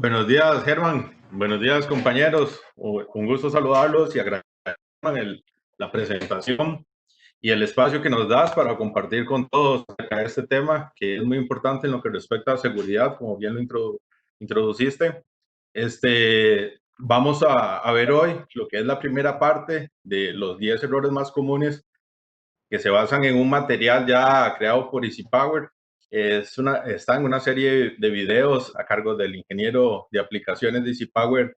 Buenos días, Germán. Buenos días, compañeros. Un gusto saludarlos y agradecer la presentación y el espacio que nos das para compartir con todos acerca de este tema que es muy importante en lo que respecta a seguridad, como bien lo introduciste. Vamos a ver hoy lo que es la primera parte de los 10 errores más comunes que se basan en un material ya creado por Easy Power. Está en una serie de videos a cargo del ingeniero de aplicaciones de Easy Power.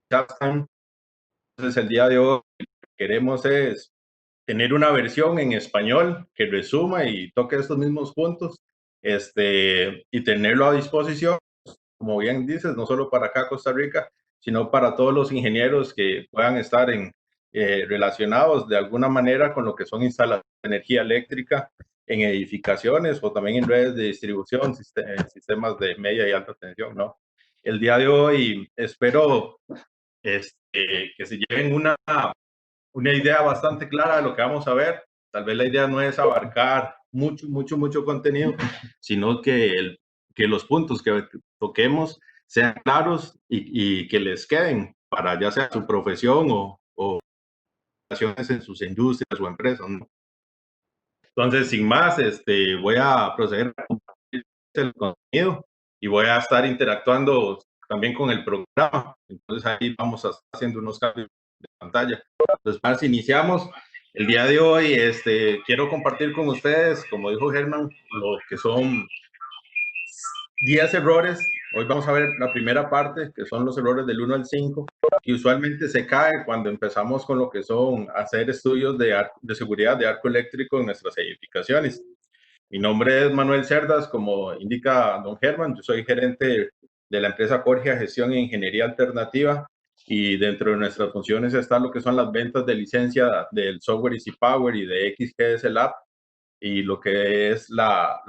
Entonces, el día de hoy lo que queremos es tener una versión en español que resuma y toque estos mismos puntos y tenerlo a disposición, como bien dices, no solo para acá Costa Rica, sino para todos los ingenieros que puedan estar relacionados de alguna manera con lo que son instalaciones de energía eléctrica en edificaciones o también en redes de distribución, sistemas de media y alta tensión, ¿no? El día de hoy espero que se lleven una idea bastante clara de lo que vamos a ver. Tal vez la idea no es abarcar mucho contenido, sino que los puntos que toquemos sean claros y que les queden para ya sea su profesión o relaciones en sus industrias o empresas, ¿no? Entonces, sin más, voy a proceder a compartir el contenido y voy a estar interactuando también con el programa. Entonces, ahí vamos a estar haciendo unos cambios de pantalla. Entonces, para si iniciamos, el día de hoy quiero compartir con ustedes, como dijo Germán, lo que son 10 errores. Hoy vamos a ver la primera parte, que son los errores del 1 al 5, que usualmente se cae cuando empezamos con lo que son hacer estudios de seguridad de arco eléctrico en nuestras edificaciones. Mi nombre es Manuel Cerdas, como indica don Germán, yo soy gerente de la empresa Corgia Gestión e Ingeniería Alternativa, y dentro de nuestras funciones está lo que son las ventas de licencia del software Easy Power y de XGS Lab, y lo que es la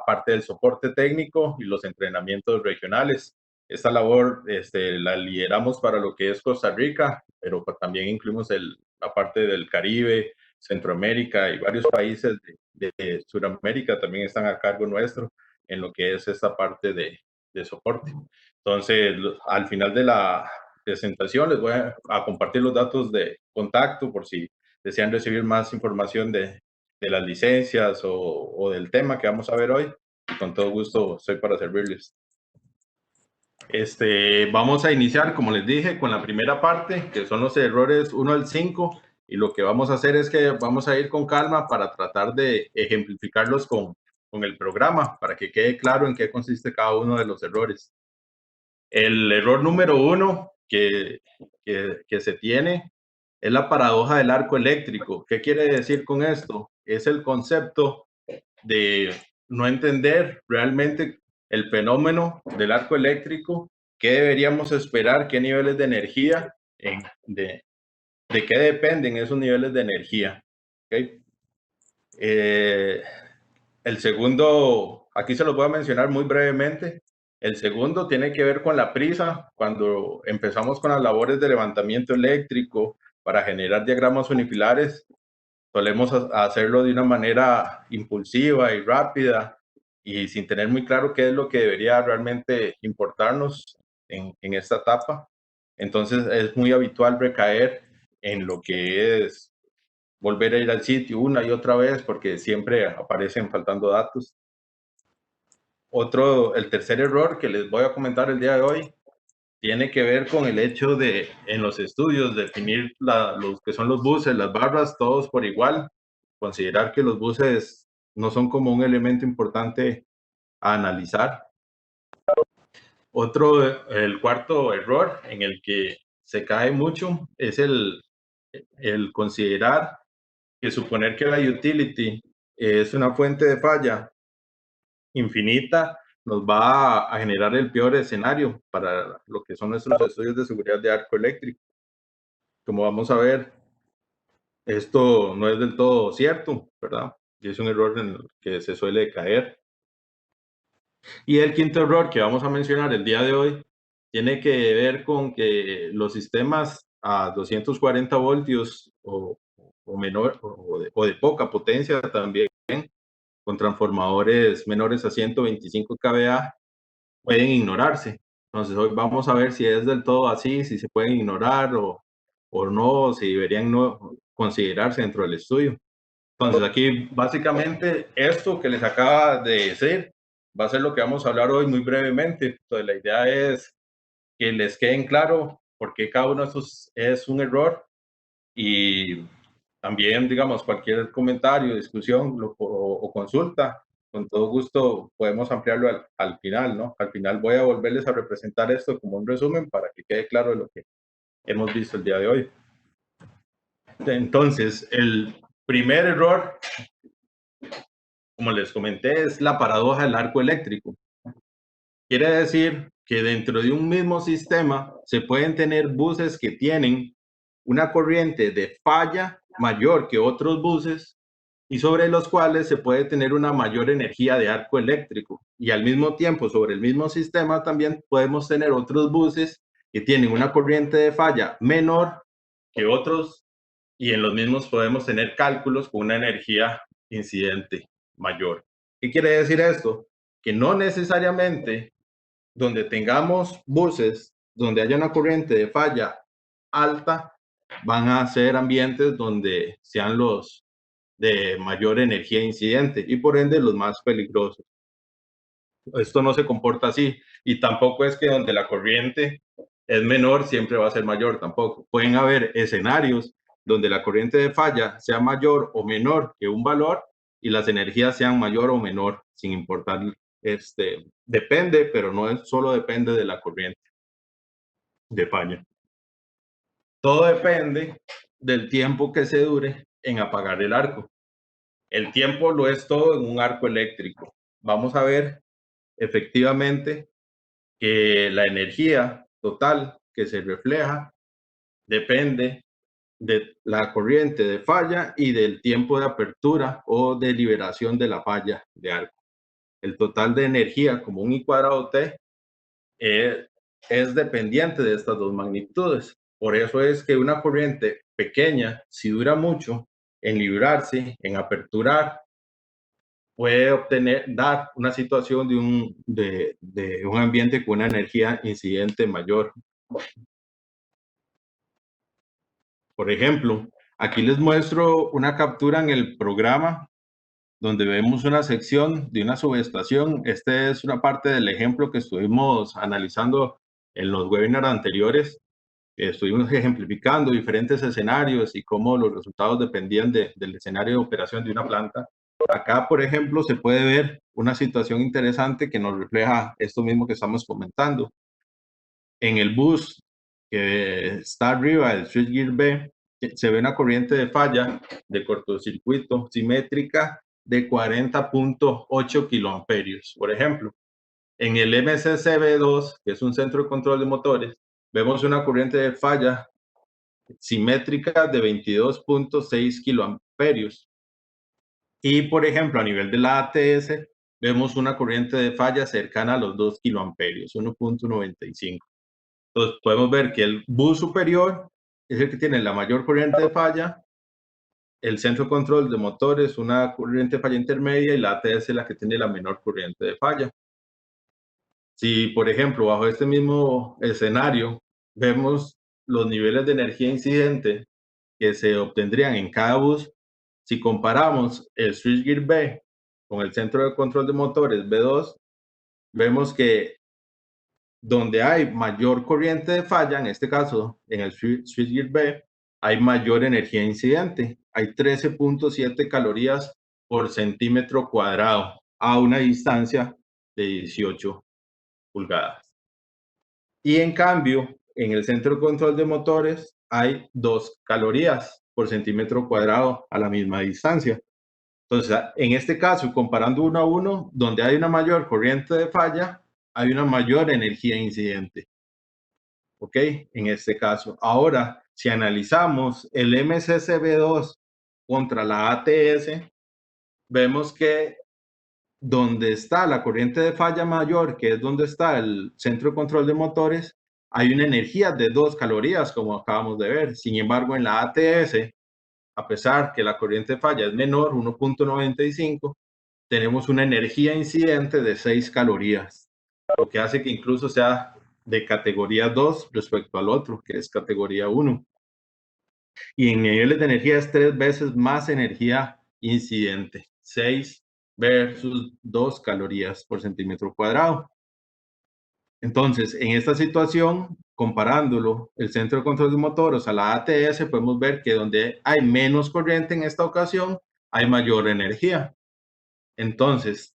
parte del soporte técnico y los entrenamientos regionales. Esta labor la lideramos para lo que es Costa Rica, pero también incluimos la parte del Caribe, Centroamérica y varios países de Sudamérica también están a cargo nuestro en lo que es esta parte de soporte. Entonces, al final de la presentación les voy a compartir los datos de contacto por si desean recibir más información de las licencias o del tema que vamos a ver hoy. Con todo gusto soy para servirles. Vamos a iniciar, como les dije, con la primera parte, que son los errores 1 al 5, y lo que vamos a hacer es que vamos a ir con calma para tratar de ejemplificarlos con el programa, para que quede claro en qué consiste cada uno de los errores. El error número 1 que se tiene es la paradoja del arco eléctrico. ¿Qué quiere decir con esto? Es el concepto de no entender realmente el fenómeno del arco eléctrico, qué deberíamos esperar, qué niveles de energía, de qué dependen esos niveles de energía. ¿Okay? El segundo, aquí se los voy a mencionar muy brevemente. El segundo tiene que ver con la prisa. Cuando empezamos con las labores de levantamiento eléctrico para generar diagramas unifilares, solemos hacerlo de una manera impulsiva y rápida y sin tener muy claro qué es lo que debería realmente importarnos en esta etapa. Entonces es muy habitual recaer en lo que es volver a ir al sitio una y otra vez porque siempre aparecen faltando datos. El tercer error que les voy a comentar el día de hoy tiene que ver con el hecho de, en los estudios, definir los que son los buses, las barras, todos por igual. Considerar que los buses no son como un elemento importante a analizar. El cuarto error en el que se cae mucho es el considerar que suponer que la utility es una fuente de falla infinita nos va a generar el peor escenario para lo que son nuestros estudios de seguridad de arco eléctrico. Como vamos a ver, esto no es del todo cierto, ¿verdad? Y es un error en el que se suele caer. Y el quinto error que vamos a mencionar el día de hoy tiene que ver con que los sistemas a 240 voltios o menor o de poca potencia también, con transformadores menores a 125 kVA, pueden ignorarse. Entonces hoy vamos a ver si es del todo así, si se pueden ignorar o no, si deberían no considerarse dentro del estudio. Entonces aquí básicamente esto que les acaba de decir va a ser lo que vamos a hablar hoy muy brevemente. Entonces la idea es que les queden claro por qué cada uno de estos es un error y también, digamos, cualquier comentario, discusión o consulta, con todo gusto podemos ampliarlo al final, ¿no? Al final voy a volverles a representar esto como un resumen para que quede claro lo que hemos visto el día de hoy. Entonces, el primer error, como les comenté, es la paradoja del arco eléctrico. Quiere decir que dentro de un mismo sistema se pueden tener buses que tienen una corriente de falla mayor que otros buses y sobre los cuales se puede tener una mayor energía de arco eléctrico. Y al mismo tiempo, sobre el mismo sistema también podemos tener otros buses que tienen una corriente de falla menor que otros y en los mismos podemos tener cálculos con una energía incidente mayor. ¿Qué quiere decir esto? Que no necesariamente donde tengamos buses donde haya una corriente de falla alta, van a ser ambientes donde sean los de mayor energía incidente y por ende los más peligrosos. Esto no se comporta así y tampoco es que donde la corriente es menor siempre va a ser mayor tampoco. Pueden haber escenarios donde la corriente de falla sea mayor o menor que un valor y las energías sean mayor o menor sin importar. Depende, pero no es solo depende de la corriente de falla. Todo depende del tiempo que se dure en apagar el arco. El tiempo lo es todo en un arco eléctrico. Vamos a ver efectivamente que la energía total que se refleja depende de la corriente de falla y del tiempo de apertura o de liberación de la falla de arco. El total de energía como un I cuadrado T es dependiente de estas dos magnitudes. Por eso es que una corriente pequeña, si dura mucho en librarse, en aperturar, puede dar una situación de un ambiente con una energía incidente mayor. Por ejemplo, aquí les muestro una captura en el programa donde vemos una sección de una subestación. Esta es una parte del ejemplo que estuvimos analizando en los webinars anteriores. Estuvimos ejemplificando diferentes escenarios y cómo los resultados dependían del escenario de operación de una planta. Acá, por ejemplo, se puede ver una situación interesante que nos refleja esto mismo que estamos comentando. En el bus que está arriba del switchgear B, se ve una corriente de falla de cortocircuito simétrica de 40.8 kiloamperios. Por ejemplo, en el MCCB2, que es un centro de control de motores, vemos una corriente de falla simétrica de 22.6 kiloamperios. Y, por ejemplo, a nivel de la ATS, vemos una corriente de falla cercana a los 2 kiloamperios, 1.95. Entonces, podemos ver que el bus superior es el que tiene la mayor corriente de falla, el centro de control de motores una corriente de falla intermedia y la ATS la que tiene la menor corriente de falla. Si, por ejemplo, bajo este mismo escenario, vemos los niveles de energía incidente que se obtendrían en cada bus, si comparamos el switchgear B con el centro de control de motores B2, vemos que donde hay mayor corriente de falla, en este caso en el switchgear B, hay mayor energía incidente. Hay 13.7 calorías por centímetro cuadrado a una distancia de 18 pulgadas. Y en cambio, en el centro de control de motores hay 2 calorías por centímetro cuadrado a la misma distancia. Entonces, en este caso, comparando uno a uno, donde hay una mayor corriente de falla, hay una mayor energía incidente. ¿Ok? En este caso. Ahora, si analizamos el MCCB2 contra la ATS, vemos que donde está la corriente de falla mayor, que es donde está el centro de control de motores, hay una energía de 2 calorías, como acabamos de ver. Sin embargo, en la ATS, a pesar que la corriente de falla es menor, 1.95, tenemos una energía incidente de 6 calorías, lo que hace que incluso sea de categoría 2 respecto al otro, que es categoría 1. Y en niveles de energía es 3 veces más energía incidente, 6 versus 2 calorías por centímetro cuadrado. Entonces, en esta situación, comparándolo, el centro de control de motoros a la ATS, podemos ver que donde hay menos corriente en esta ocasión, hay mayor energía. Entonces,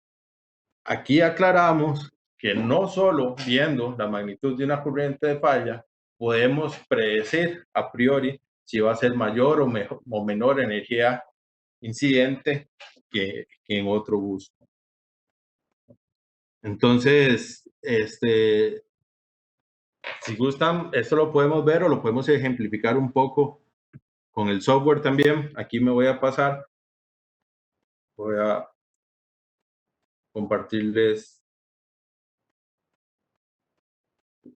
aquí aclaramos que no solo viendo la magnitud de una corriente de falla, podemos predecir a priori si va a ser mayor o menor energía incidente que en otro bus. Entonces, si gustan, esto lo podemos ver o lo podemos ejemplificar un poco con el software también. Aquí me voy a pasar, voy a compartirles.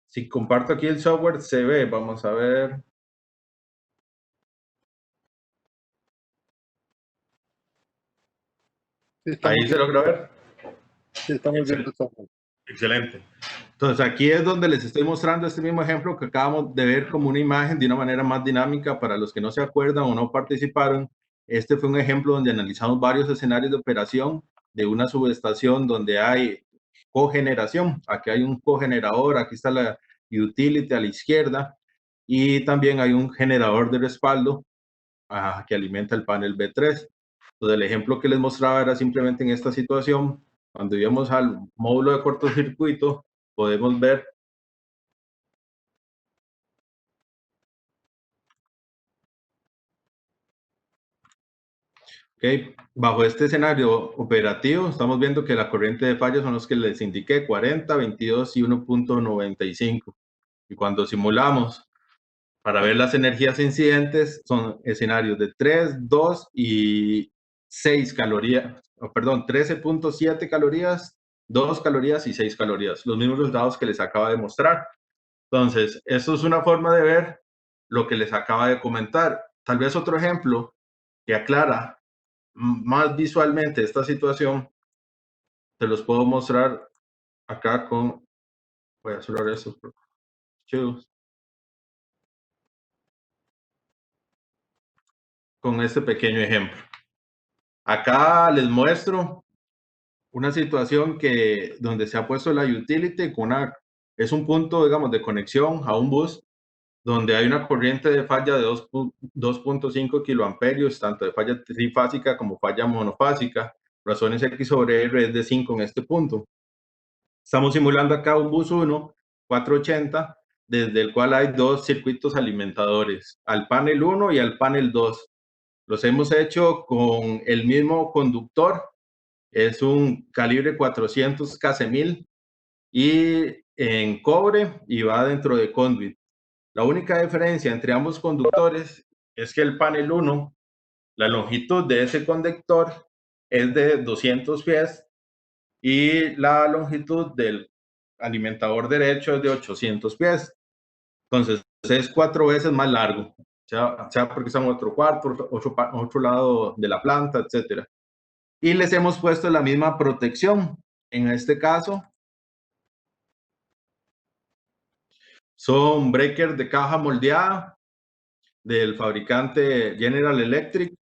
Si comparto aquí el software, se ve, vamos a ver. Sí, Ahí se logra ver. Sí, estamos viendo el software. Excelente. Entonces aquí es donde les estoy mostrando este mismo ejemplo que acabamos de ver como una imagen de una manera más dinámica para los que no se acuerdan o no participaron. Este fue un ejemplo donde analizamos varios escenarios de operación de una subestación donde hay cogeneración. Aquí hay un cogenerador, aquí está la utility a la izquierda y también hay un generador de respaldo que alimenta el panel B3. Entonces el ejemplo que les mostraba era simplemente en esta situación, cuando íbamos al módulo de cortocircuito, podemos ver okay, bajo este escenario operativo, estamos viendo que la corriente de fallos son los que les indiqué, 40, 22 y 1.95. Y cuando simulamos para ver las energías incidentes, son escenarios de 3, 2 y 6 calorías, perdón, 13.7 calorías, 2 calorías y 6 calorías, los mismos resultados que les acaba de mostrar. Entonces, esto es una forma de ver lo que les acaba de comentar. Tal vez otro ejemplo que aclara más visualmente esta situación, te los puedo mostrar acá con, voy a cerrar estos archivos, con este pequeño ejemplo. Acá les muestro una situación donde se ha puesto la utility con es un punto, digamos, de conexión a un bus donde hay una corriente de falla de 2.5 kiloamperios, tanto de falla trifásica como falla monofásica. Razones X sobre R es de 5 en este punto. Estamos simulando acá un bus 1, 480, desde el cual hay dos circuitos alimentadores, al panel 1 y al panel 2. Los hemos hecho con el mismo conductor, es un calibre 400 KC1000 y en cobre y va dentro de conduit. La única diferencia entre ambos conductores es que el panel 1, la longitud de ese conductor es de 200 pies y la longitud del alimentador derecho es de 800 pies. Entonces, es 4 veces más largo, sea porque está en otro cuarto, otro lado de la planta, etcétera. Y les hemos puesto la misma protección. En este caso, son breakers de caja moldeada del fabricante General Electric,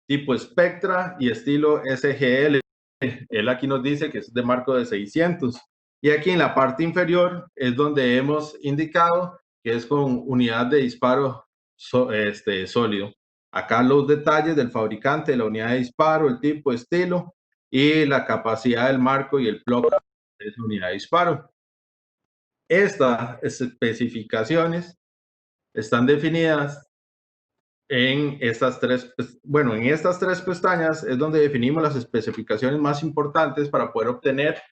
tipo Spectra y estilo SGL. Él aquí nos dice que es de marco de 600. Y aquí en la parte inferior es donde hemos indicado que es con unidad de disparo sólido. Acá los detalles del fabricante, la unidad de disparo, el tipo, estilo y la capacidad del marco y el plug de esa unidad de disparo. Estas especificaciones están definidas en estas tres pestañas es donde definimos las especificaciones más importantes para poder obtener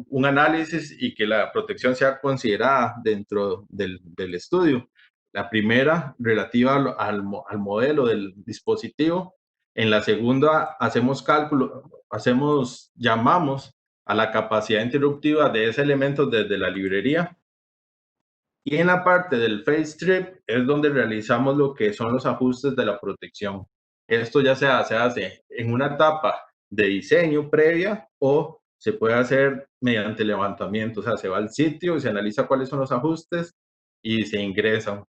un análisis y que la protección sea considerada dentro del estudio. La primera, relativa al modelo del dispositivo. En la segunda, llamamos a la capacidad interruptiva de ese elemento desde la librería. Y en la parte del face strip es donde realizamos lo que son los ajustes de la protección. Esto ya se hace en una etapa de diseño previa o se puede hacer mediante levantamiento, o sea, se va al sitio y se analiza cuáles son los ajustes y se ingresan.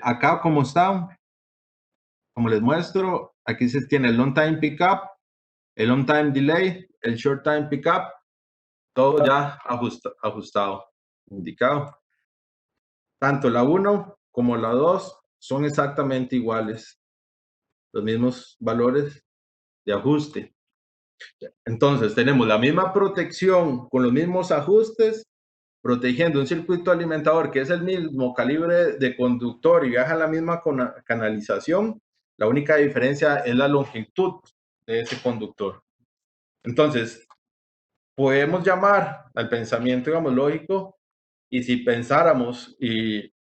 Acá como está, como les muestro, aquí se tiene el long time pickup, el on time delay, el short time pickup, todo ya ajustado, indicado. Tanto la 1 como la 2 son exactamente iguales, los mismos valores de ajuste. Entonces, tenemos la misma protección con los mismos ajustes, protegiendo un circuito alimentador que es el mismo calibre de conductor y viaja en la misma canalización. La única diferencia es la longitud de ese conductor. Entonces, podemos llamar al pensamiento, digamos, lógico, y si pensáramos y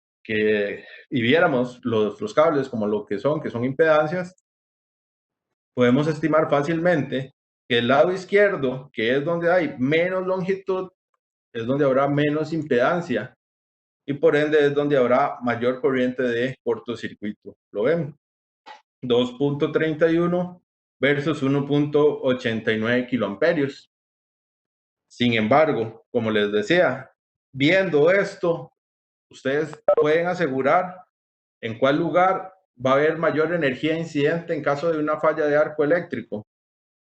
viéramos los cables como lo que son impedancias, podemos estimar fácilmente que el lado izquierdo, que es donde hay menos longitud, es donde habrá menos impedancia y por ende es donde habrá mayor corriente de cortocircuito. ¿Lo ven? 2.31 versus 1.89 kiloamperios. Sin embargo, como les decía, viendo esto, ustedes pueden asegurar en cuál lugar va a haber mayor energía incidente en caso de una falla de arco eléctrico.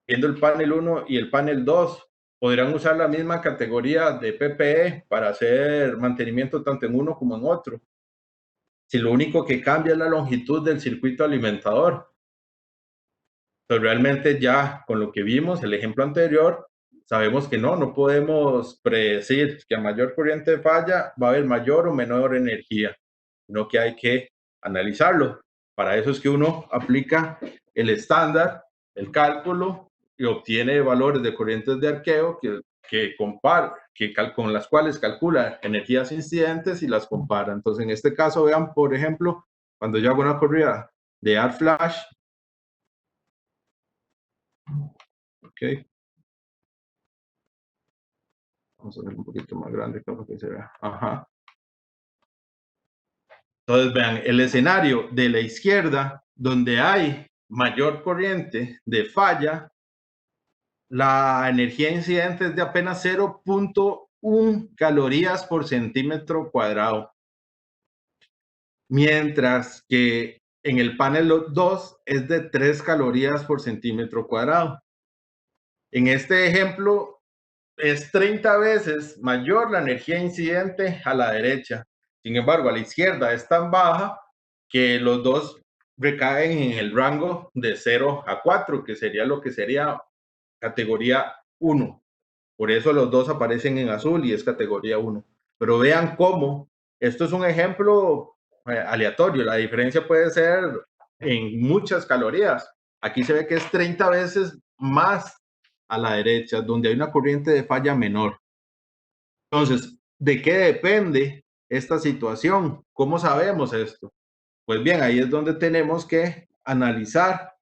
Viendo el panel 1 y el panel 2, podrán usar la misma categoría de PPE para hacer mantenimiento tanto en uno como en otro. Si lo único que cambia es la longitud del circuito alimentador. Entonces, realmente ya con lo que vimos, el ejemplo anterior, sabemos que no podemos predecir que a mayor corriente de falla va a haber mayor o menor energía, sino que hay que analizarlo. Para eso es que uno aplica el estándar, el cálculo y obtiene valores de corrientes de arqueo con las cuales calcula energías incidentes y las compara. Entonces, en este caso, vean, por ejemplo, cuando yo hago una corrida de arc flash, ok, vamos a ver un poquito más grande para que se vea. Ajá. Entonces, vean, el escenario de la izquierda, donde hay mayor corriente de falla, la energía incidente es de apenas 0.1 calorías por centímetro cuadrado. Mientras que en el panel 2 es de 3 calorías por centímetro cuadrado. En este ejemplo, es 30 veces mayor la energía incidente a la derecha. Sin embargo, a la izquierda es tan baja que los dos recaen en el rango de 0 a 4, que sería lo que sería categoría 1. Por eso los dos aparecen en azul y es categoría 1. Pero vean cómo, esto es un ejemplo aleatorio, la diferencia puede ser en muchas calorías. Aquí se ve que es 30 veces más a la derecha, donde hay una corriente de falla menor. Entonces, ¿de qué depende esta situación? ¿Cómo sabemos esto? Pues bien, ahí es donde tenemos que analizar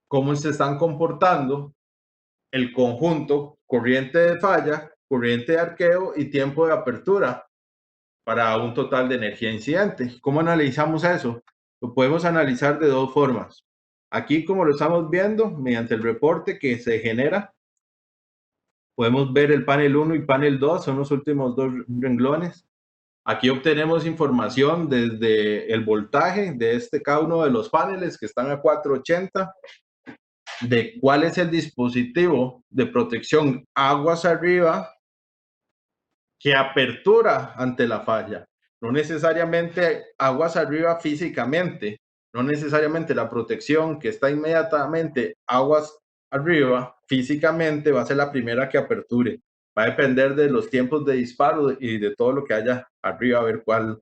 cómo se están comportando el conjunto corriente de falla, corriente de arqueo y tiempo de apertura para un total de energía incidente. ¿Cómo analizamos eso? Lo podemos analizar de dos formas. Aquí, como lo estamos viendo, mediante el reporte que se genera, podemos ver el panel 1 y panel 2, son los últimos dos renglones. Aquí obtenemos información desde el voltaje de cada uno de los paneles que están a 480, de cuál es el dispositivo de protección aguas arriba que apertura ante la falla. No necesariamente aguas arriba físicamente, no necesariamente la protección que está inmediatamente aguas arriba físicamente va a ser la primera que aperture. Va a depender de los tiempos de disparo y de todo lo que haya arriba, a ver cuál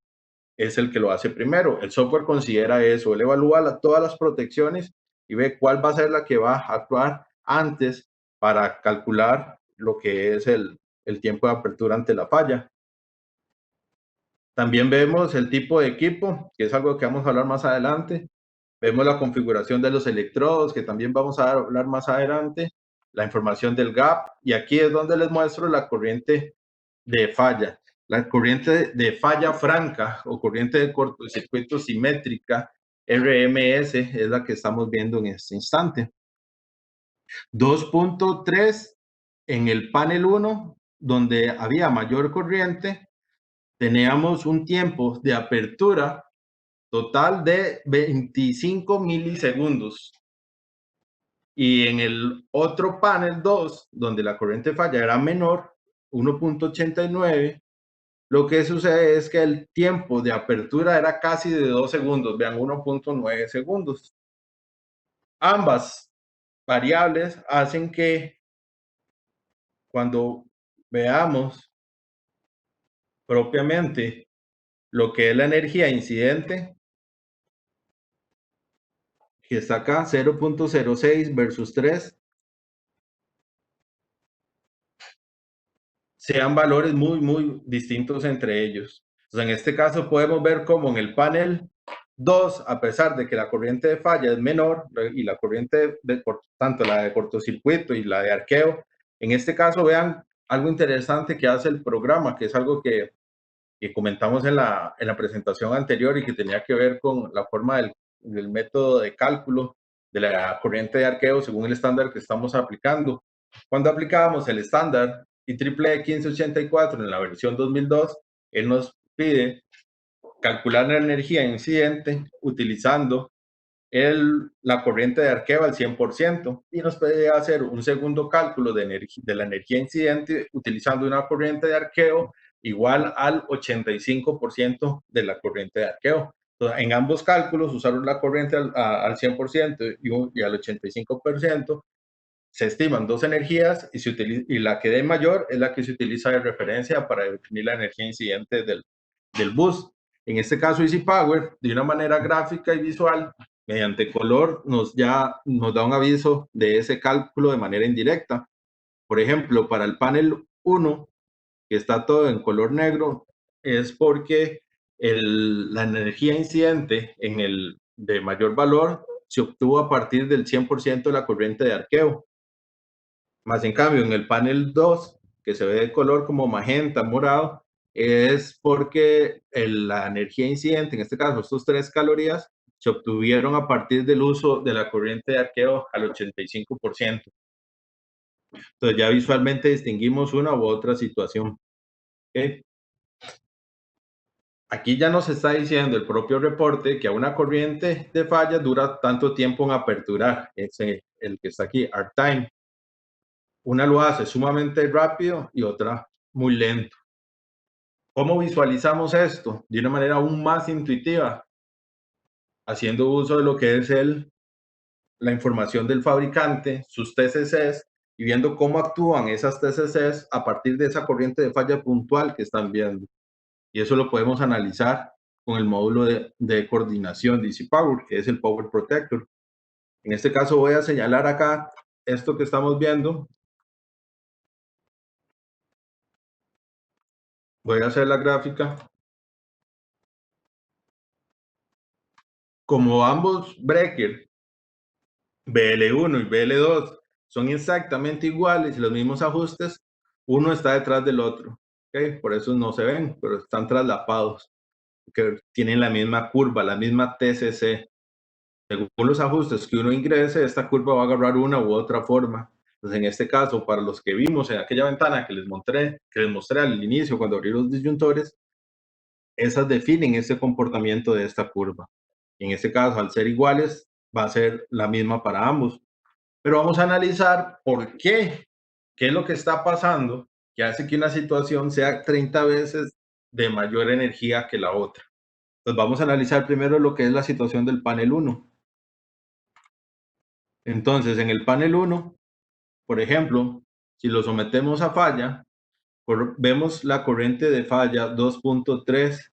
es el que lo hace primero. El software considera eso, él evalúa todas las protecciones y ve cuál va a ser la que va a actuar antes para calcular lo que es el tiempo de apertura ante la falla. También vemos el tipo de equipo, que es algo que vamos a hablar más adelante. Vemos la configuración de los electrodos, que también vamos a hablar más adelante. La información del gap. Y aquí es donde les muestro la corriente de falla. La corriente de falla franca o corriente de cortocircuito simétrica, RMS, es la que estamos viendo en este instante. 2.3 en el panel 1, donde había mayor corriente, teníamos un tiempo de apertura total de 25 milisegundos. Y en el otro panel 2, donde la corriente falla era menor, 1.89, lo que sucede es que el tiempo de apertura era casi de 2 segundos, vean, 1.9 segundos. Ambas variables hacen que cuando veamos propiamente lo que es la energía incidente, que está acá, 0.06 versus 3, sean valores muy distintos entre ellos. Entonces, en este caso podemos ver cómo en el panel 2, a pesar de que la corriente de falla es menor y la corriente, tanto la de cortocircuito y la de arqueo, en este caso vean algo interesante que hace el programa, que es algo que comentamos en la presentación anterior y que tenía que ver con la forma del método de cálculo de la corriente de arqueo según el estándar que estamos aplicando. Cuando aplicábamos el estándar IEEE 1584 en la versión 2002, él nos pide calcular la energía incidente utilizando la corriente de arqueo al 100% y nos puede hacer un segundo cálculo de la energía incidente utilizando una corriente de arqueo igual al 85% de la corriente de arqueo. Entonces, en ambos cálculos usaron la corriente al 100% y al 85%. Se estiman dos energías y la que dé mayor es la que se utiliza de referencia para definir la energía incidente del bus. En este caso, Easy Power, de una manera gráfica y visual, mediante color, nos da un aviso de ese cálculo de manera indirecta. Por ejemplo, para el panel 1, que está todo en color negro, es porque la energía incidente de mayor valor se obtuvo a partir del 100% de la corriente de arqueo. Más en cambio, en el panel 2, que se ve de color como magenta, morado, es porque la energía incidente, en este caso estos 3 calorías, se obtuvieron a partir del uso de la corriente de arqueo al 85%. Entonces ya visualmente distinguimos una u otra situación. ¿Okay? Aquí ya nos está diciendo el propio reporte que a una corriente de falla dura tanto tiempo en aperturar, es el que está aquí, arc time. Una lo hace sumamente rápido y otra muy lento. ¿Cómo visualizamos esto? De una manera aún más intuitiva, haciendo uso de lo que es la información del fabricante, sus TCCs, y viendo cómo actúan esas TCCs a partir de esa corriente de falla puntual que están viendo. Y eso lo podemos analizar con el módulo de coordinación de Easy Power, que es el Power Protector. En este caso voy a señalar acá esto que estamos viendo. Voy a hacer la gráfica. Como ambos breakers, BL1 y BL2, son exactamente iguales y los mismos ajustes, uno está detrás del otro. ¿Okay? Por eso no se ven, pero están traslapados, que tienen la misma curva, la misma TCC. Según los ajustes que uno ingrese, esta curva va a agarrar una u otra forma. Entonces, en este caso, para los que vimos en aquella ventana que les mostré al inicio cuando abrí los disyuntores, esas definen ese comportamiento de esta curva. En este caso, al ser iguales, va a ser la misma para ambos. Pero vamos a analizar por qué es lo que está pasando que hace que una situación sea 30 veces de mayor energía que la otra. Entonces, vamos a analizar primero lo que es la situación del panel 1. Entonces, en el panel 1, por ejemplo, si lo sometemos a falla, vemos la corriente de falla 2.3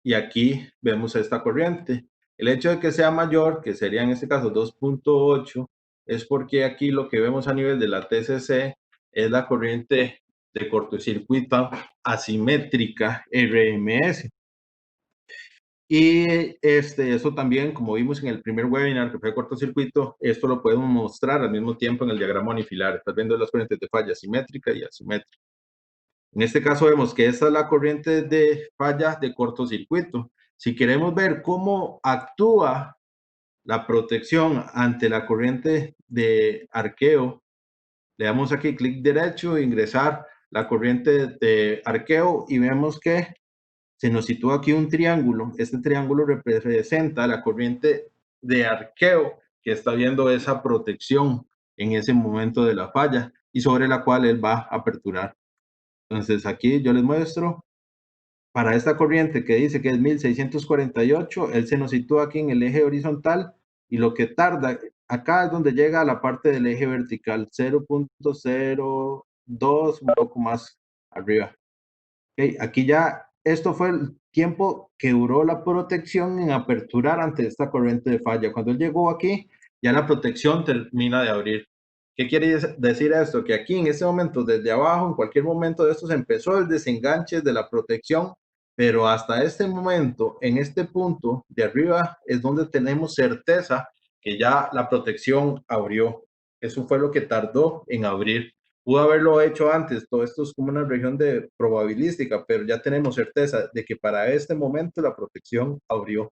y aquí vemos esta corriente. El hecho de que sea mayor, que sería en este caso 2.8, es porque aquí lo que vemos a nivel de la TCC es la corriente de cortocircuito asimétrica RMS. Y eso también, como vimos en el primer webinar que fue cortocircuito, esto lo podemos mostrar al mismo tiempo en el diagrama unifilar. Estás viendo las corrientes de falla simétrica y asimétrica. En este caso vemos que esta es la corriente de falla de cortocircuito. Si queremos ver cómo actúa la protección ante la corriente de arqueo. Le damos aquí clic derecho, ingresar la corriente de arqueo y vemos que se nos sitúa aquí un triángulo. Este triángulo representa la corriente de arqueo que está viendo esa protección en ese momento de la falla y sobre la cual él va a aperturar. Entonces aquí yo les muestro para esta corriente que dice que es 1648, él se nos sitúa aquí en el eje horizontal y lo que tarda acá es donde llega a la parte del eje vertical, 0.02, un poco más arriba. Okay, aquí ya, esto fue el tiempo que duró la protección en aperturar ante esta corriente de falla. Cuando él llegó aquí, ya la protección termina de abrir. ¿Qué quiere decir esto? Que aquí en este momento, desde abajo, en cualquier momento de estos, empezó el desenganche de la protección, pero hasta este momento, en este punto de arriba, es donde tenemos certeza que ya la protección abrió. Eso fue lo que tardó en abrir. Pudo haberlo hecho antes, todo esto es como una región de probabilística, pero ya tenemos certeza de que para este momento la protección abrió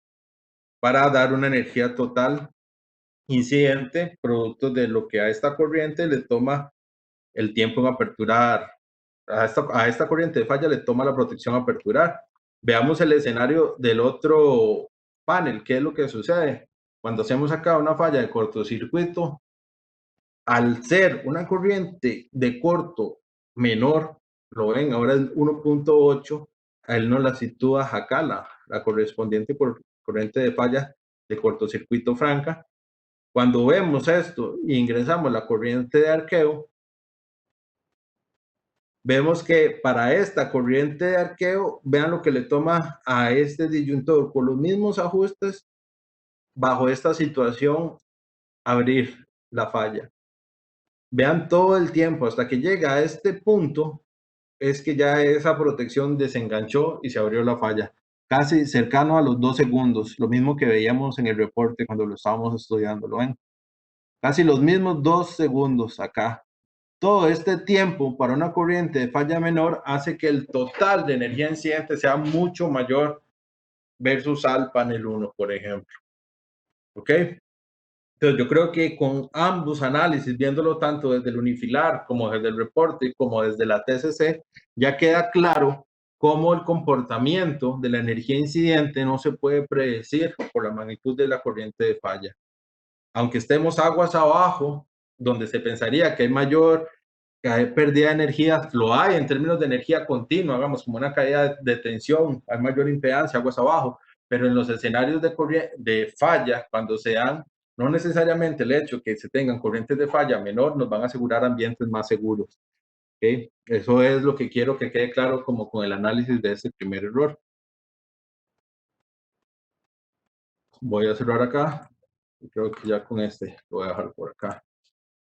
para dar una energía total incidente, producto de lo que a esta corriente le toma el tiempo en aperturar, a esta corriente de falla le toma la protección aperturar. Veamos el escenario del otro panel, ¿qué es lo que sucede? Cuando hacemos acá una falla de cortocircuito, al ser una corriente de corto menor, lo ven, ahora es 1.8, a él nos la sitúa acá, la correspondiente corriente de falla de cortocircuito franca. Cuando vemos esto e ingresamos la corriente de arqueo, vemos que para esta corriente de arqueo, vean lo que le toma a este disyuntor con los mismos ajustes, bajo esta situación, abrir la falla. Vean todo el tiempo hasta que llega a este punto, es que ya esa protección desenganchó y se abrió la falla. Casi cercano a los 2 segundos, lo mismo que veíamos en el reporte cuando lo estábamos estudiando, ¿lo ven? Casi los mismos 2 segundos acá. Todo este tiempo para una corriente de falla menor hace que el total de energía incidente sea mucho mayor versus al panel 1, por ejemplo. ¿Ok? Entonces, yo creo que con ambos análisis, viéndolo tanto desde el unifilar como desde el reporte, como desde la TCC, ya queda claro cómo el comportamiento de la energía incidente no se puede predecir por la magnitud de la corriente de falla. Aunque estemos aguas abajo, donde se pensaría que hay mayor pérdida de energía, lo hay en términos de energía continua, hagamos como una caída de tensión, hay mayor impedancia aguas abajo, pero en los escenarios de falla, cuando se dan, no necesariamente el hecho que se tengan corrientes de falla menor nos van a asegurar ambientes más seguros. ¿Okay? Eso es lo que quiero que quede claro como con el análisis de ese primer error. Voy a cerrar acá. Creo que ya con este lo voy a dejar por acá.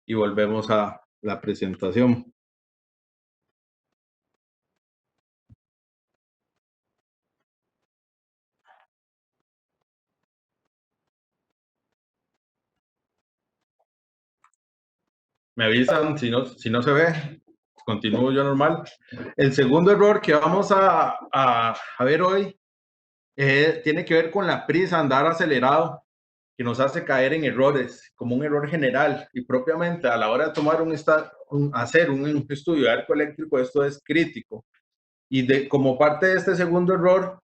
Y volvemos a la presentación. Me avisan si no se ve, continúo yo normal. El segundo error que vamos a ver hoy tiene que ver con la prisa, andar acelerado, que nos hace caer en errores, como un error general y propiamente a la hora de tomar hacer un estudio de arco eléctrico, esto es crítico. Y como parte de este segundo error,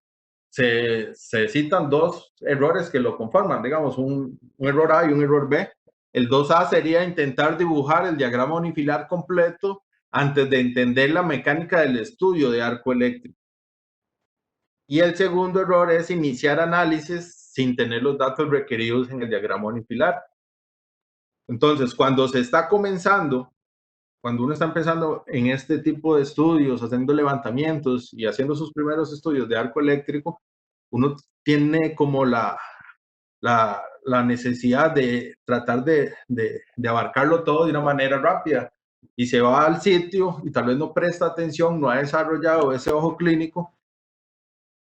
se citan dos errores que lo conforman, digamos, un error A y un error B. El 2A sería intentar dibujar el diagrama unifilar completo antes de entender la mecánica del estudio de arco eléctrico. Y el segundo error es iniciar análisis sin tener los datos requeridos en el diagrama unifilar. Entonces, cuando se está comenzando, cuando uno está empezando en este tipo de estudios, haciendo levantamientos y haciendo sus primeros estudios de arco eléctrico, uno tiene como la necesidad de tratar de abarcarlo todo de una manera rápida y se va al sitio y tal vez no presta atención, no ha desarrollado ese ojo clínico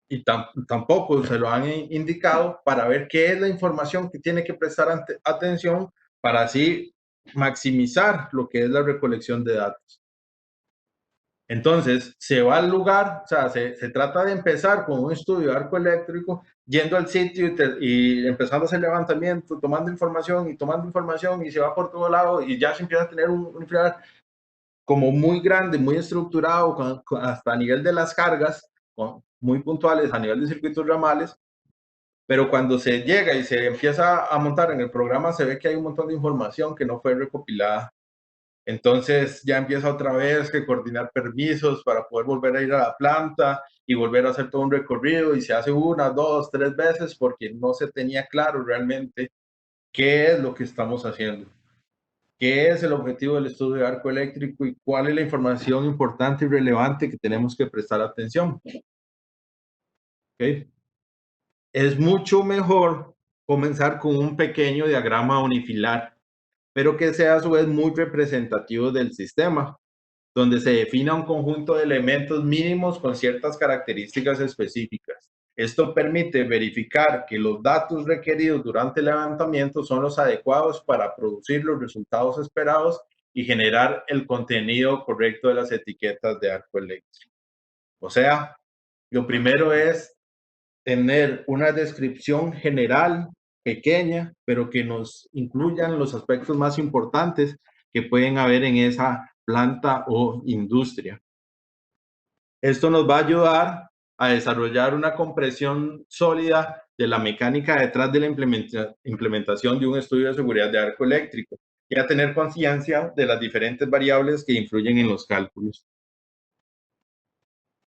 y tampoco se lo han indicado para ver qué es la información que tiene que prestar atención para así maximizar lo que es la recolección de datos. Entonces, se va al lugar, o sea, se trata de empezar con un estudio de arco eléctrico, yendo al sitio y empezando a hacer levantamiento, tomando información y se va por todo lado y ya se empieza a tener un inflar como muy grande, muy estructurado, hasta a nivel de las cargas, muy puntuales, a nivel de circuitos ramales, pero cuando se llega y se empieza a montar en el programa, se ve que hay un montón de información que no fue recopilada. Entonces ya empieza otra vez que coordinar permisos para poder volver a ir a la planta y volver a hacer todo un recorrido y se hace una, dos, tres veces porque no se tenía claro realmente qué es lo que estamos haciendo, qué es el objetivo del estudio de arco eléctrico y cuál es la información importante y relevante que tenemos que prestar atención. ¿Okay? Es mucho mejor comenzar con un pequeño diagrama unifilar, pero que sea a su vez muy representativo del sistema, donde se defina un conjunto de elementos mínimos con ciertas características específicas. Esto permite verificar que los datos requeridos durante el levantamiento son los adecuados para producir los resultados esperados y generar el contenido correcto de las etiquetas de arco eléctrico. O sea, lo primero es tener una descripción general, pequeña, pero que nos incluyan los aspectos más importantes que pueden haber en esa planta o industria. Esto nos va a ayudar a desarrollar una comprensión sólida de la mecánica detrás de la implementación de un estudio de seguridad de arco eléctrico y a tener conciencia de las diferentes variables que influyen en los cálculos.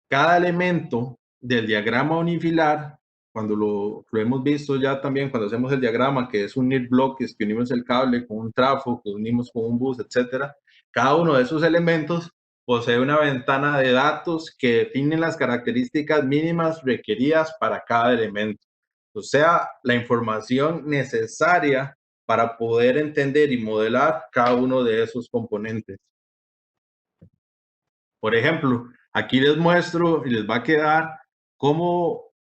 Cada elemento del diagrama unifilar, cuando lo hemos visto ya también, cuando hacemos el diagrama, que es unir bloques, que unimos el cable con un trafo, que unimos con un bus, etcétera, cada uno de esos elementos posee una ventana de datos que definen las características mínimas requeridas para cada elemento. O sea, la información necesaria para poder entender y modelar cada uno de esos componentes. Por ejemplo, aquí les muestro y les va a quedar cómo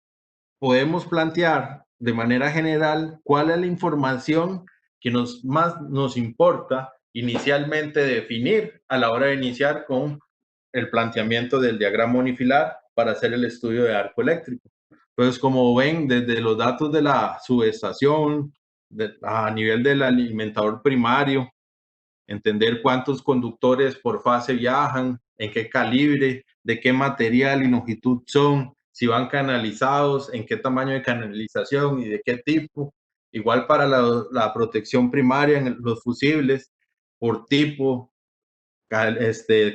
podemos plantear de manera general cuál es la información que más nos importa inicialmente definir a la hora de iniciar con el planteamiento del diagrama unifilar para hacer el estudio de arco eléctrico. Entonces, como ven, desde los datos de la subestación, a nivel del alimentador primario, entender cuántos conductores por fase viajan, en qué calibre, de qué material y longitud son, si van canalizados, en qué tamaño de canalización y de qué tipo. Igual para la protección primaria en los fusibles, por tipo,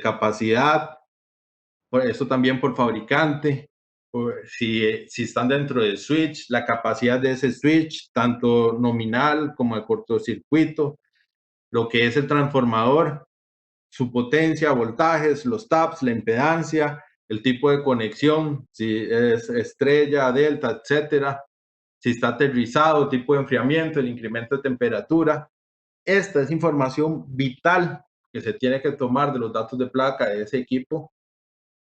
capacidad, eso también por fabricante, si están dentro del switch, la capacidad de ese switch, tanto nominal como el cortocircuito, lo que es el transformador, su potencia, voltajes, los taps, la impedancia, el tipo de conexión, si es estrella, delta, etcétera, si está aterrizado, tipo de enfriamiento, el incremento de temperatura. Esta es información vital que se tiene que tomar de los datos de placa de ese equipo,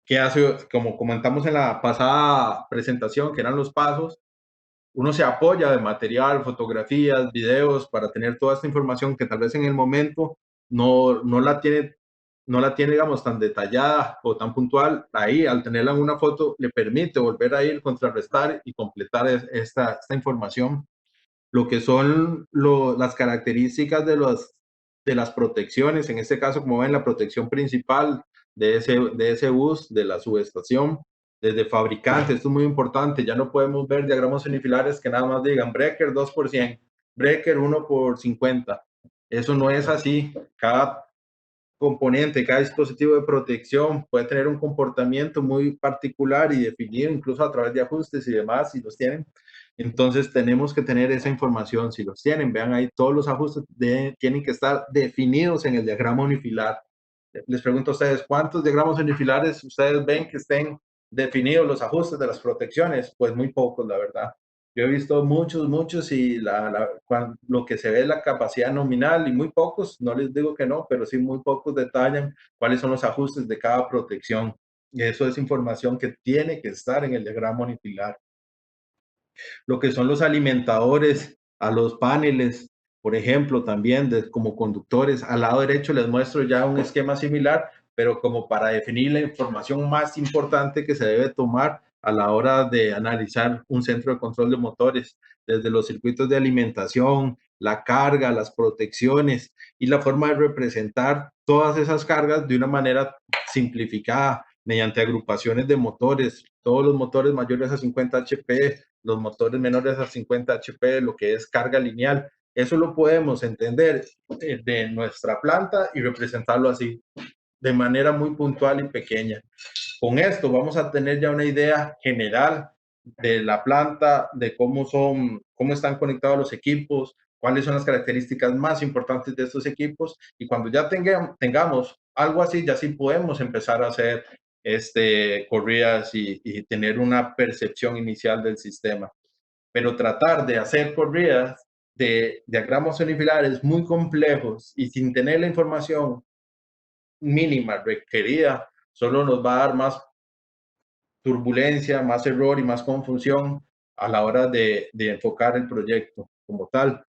que hace, como comentamos en la pasada presentación, que eran los pasos, uno se apoya de material, fotografías, videos para tener toda esta información que tal vez en el momento no la tiene, digamos, tan detallada o tan puntual. Ahí, al tenerla en una foto, le permite volver a ir, contrarrestar y completar esta información. Lo que son las características de las protecciones, en este caso, como ven, la protección principal de ese bus, de la subestación, desde fabricante, esto es muy importante, ya no podemos ver diagramas unifilares que nada más digan breaker 2 por 100, breaker 1 por 50. Eso no es así. Cada componente, cada dispositivo de protección puede tener un comportamiento muy particular y definido incluso a través de ajustes y demás, si los tienen. Entonces tenemos que tener esa información, si los tienen, vean ahí, todos los ajustes tienen que estar definidos en el diagrama unifilar. Les pregunto a ustedes, ¿cuántos diagramas unifilares ustedes ven que estén definidos los ajustes de las protecciones? Pues muy pocos, la verdad. Yo he visto muchos y lo que se ve es la capacidad nominal y muy pocos, no les digo que no, pero sí muy pocos detallan cuáles son los ajustes de cada protección. Y eso es información que tiene que estar en el diagrama unifilar. Lo que son los alimentadores a los paneles, por ejemplo, también como conductores. Al lado derecho les muestro ya un esquema similar, pero como para definir la información más importante que se debe tomar a la hora de analizar un centro de control de motores, desde los circuitos de alimentación, la carga, las protecciones y la forma de representar todas esas cargas de una manera simplificada mediante agrupaciones de motores, todos los motores mayores a 50 HP, los motores menores a 50 HP, lo que es carga lineal. Eso lo podemos entender de nuestra planta y representarlo así, de manera muy puntual y pequeña. Con esto vamos a tener ya una idea general de la planta, de cómo están conectados los equipos, cuáles son las características más importantes de estos equipos, y cuando ya tengamos algo así, ya sí podemos empezar a hacer corridas y tener una percepción inicial del sistema. Pero tratar de hacer corridas de diagramas unifilares muy complejos y sin tener la información mínima requerida, solo nos va a dar más turbulencia, más error y más confusión a la hora de enfocar el proyecto como tal.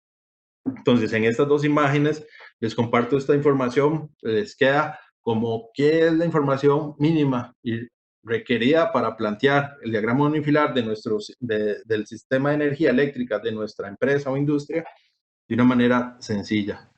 Entonces, en estas dos imágenes les comparto esta información, les queda como qué es la información mínima y requerida para plantear el diagrama unifilar del sistema de energía eléctrica de nuestra empresa o industria de una manera sencilla.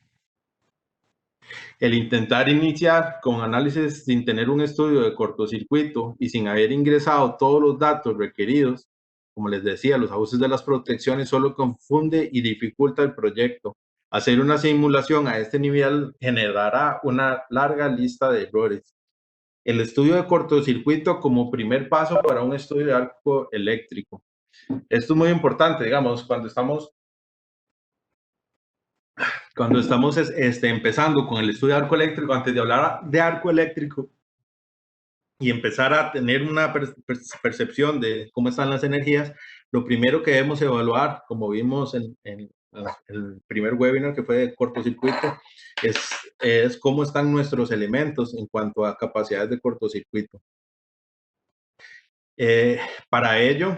El intentar iniciar con análisis sin tener un estudio de cortocircuito y sin haber ingresado todos los datos requeridos, como les decía, los ajustes de las protecciones solo confunde y dificulta el proyecto. Hacer una simulación a este nivel generará una larga lista de errores. El estudio de cortocircuito como primer paso para un estudio de arco eléctrico. Esto es muy importante, digamos, cuando estamos empezando con el estudio de arco eléctrico, antes de hablar de arco eléctrico y empezar a tener una percepción de cómo están las energías, lo primero que debemos evaluar, como vimos en el primer webinar que fue de cortocircuito, es cómo están nuestros elementos en cuanto a capacidades de cortocircuito. Para ello,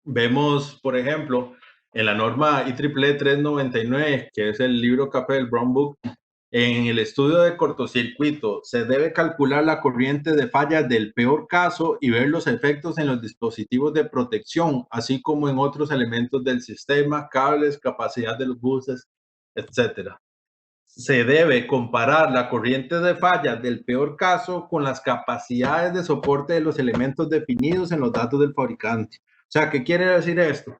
vemos, por ejemplo, en la norma IEEE 399, que es el libro café del Brown Book, en el estudio de cortocircuito se debe calcular la corriente de falla del peor caso y ver los efectos en los dispositivos de protección, así como en otros elementos del sistema, cables, capacidad de los buses, etcétera. Se debe comparar la corriente de falla del peor caso con las capacidades de soporte de los elementos definidos en los datos del fabricante. O sea, ¿qué quiere decir esto?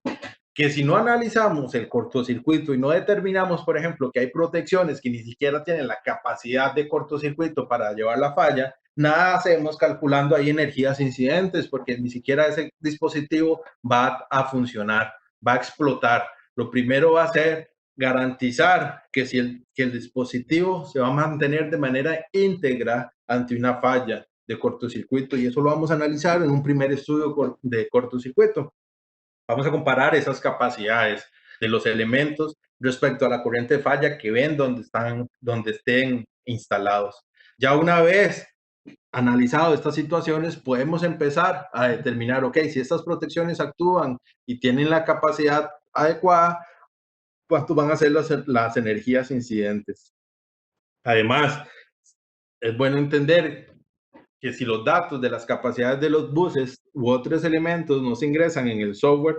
Que si no analizamos el cortocircuito y no determinamos, por ejemplo, que hay protecciones que ni siquiera tienen la capacidad de cortocircuito para llevar la falla, nada hacemos calculando ahí energías incidentes, porque ni siquiera ese dispositivo va a funcionar, va a explotar. Lo primero va a ser garantizar que el dispositivo se va a mantener de manera íntegra ante una falla de cortocircuito, y eso lo vamos a analizar en un primer estudio de cortocircuito. Vamos a comparar esas capacidades de los elementos respecto a la corriente de falla que ven donde estén instalados. Ya una vez analizado estas situaciones, podemos empezar a determinar, ok, si estas protecciones actúan y tienen la capacidad adecuada, cuánto van a ser las energías incidentes. Además, es bueno entender que si los datos de las capacidades de los buses u otros elementos no se ingresan en el software,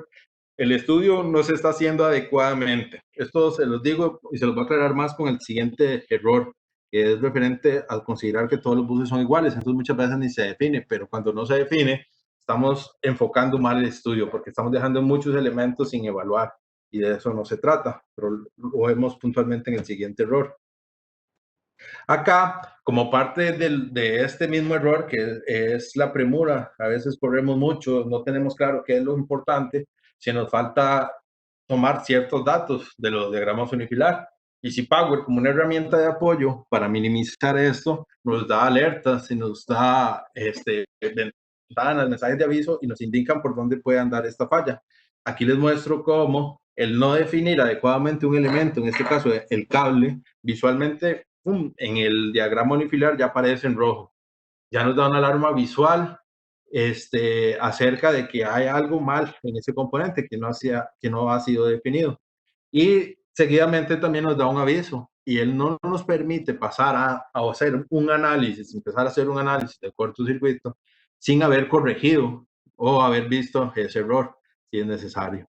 el estudio no se está haciendo adecuadamente. Esto se los digo y se los voy a aclarar más con el siguiente error, que es referente al considerar que todos los buses son iguales. Entonces muchas veces ni se define, pero cuando no se define, estamos enfocando mal el estudio porque estamos dejando muchos elementos sin evaluar, y de eso no se trata, pero lo vemos puntualmente en el siguiente error. Acá, como parte de este mismo error, que es la premura, a veces corremos mucho, no tenemos claro qué es lo importante, si nos falta tomar ciertos datos de los diagramas unifilar. Y si Power, como una herramienta de apoyo para minimizar esto, nos da alertas y nos da ventanas, mensajes de aviso y nos indican por dónde puede andar esta falla. Aquí les muestro cómo el no definir adecuadamente un elemento, en este caso el cable, visualmente en el diagrama unifilar ya aparece en rojo. Ya nos da una alarma visual acerca de que hay algo mal en ese componente que no ha sido definido. Y seguidamente también nos da un aviso y él no nos permite pasar a hacer un análisis, empezar a hacer un análisis de cortocircuito sin haber corregido o haber visto ese error si es necesario.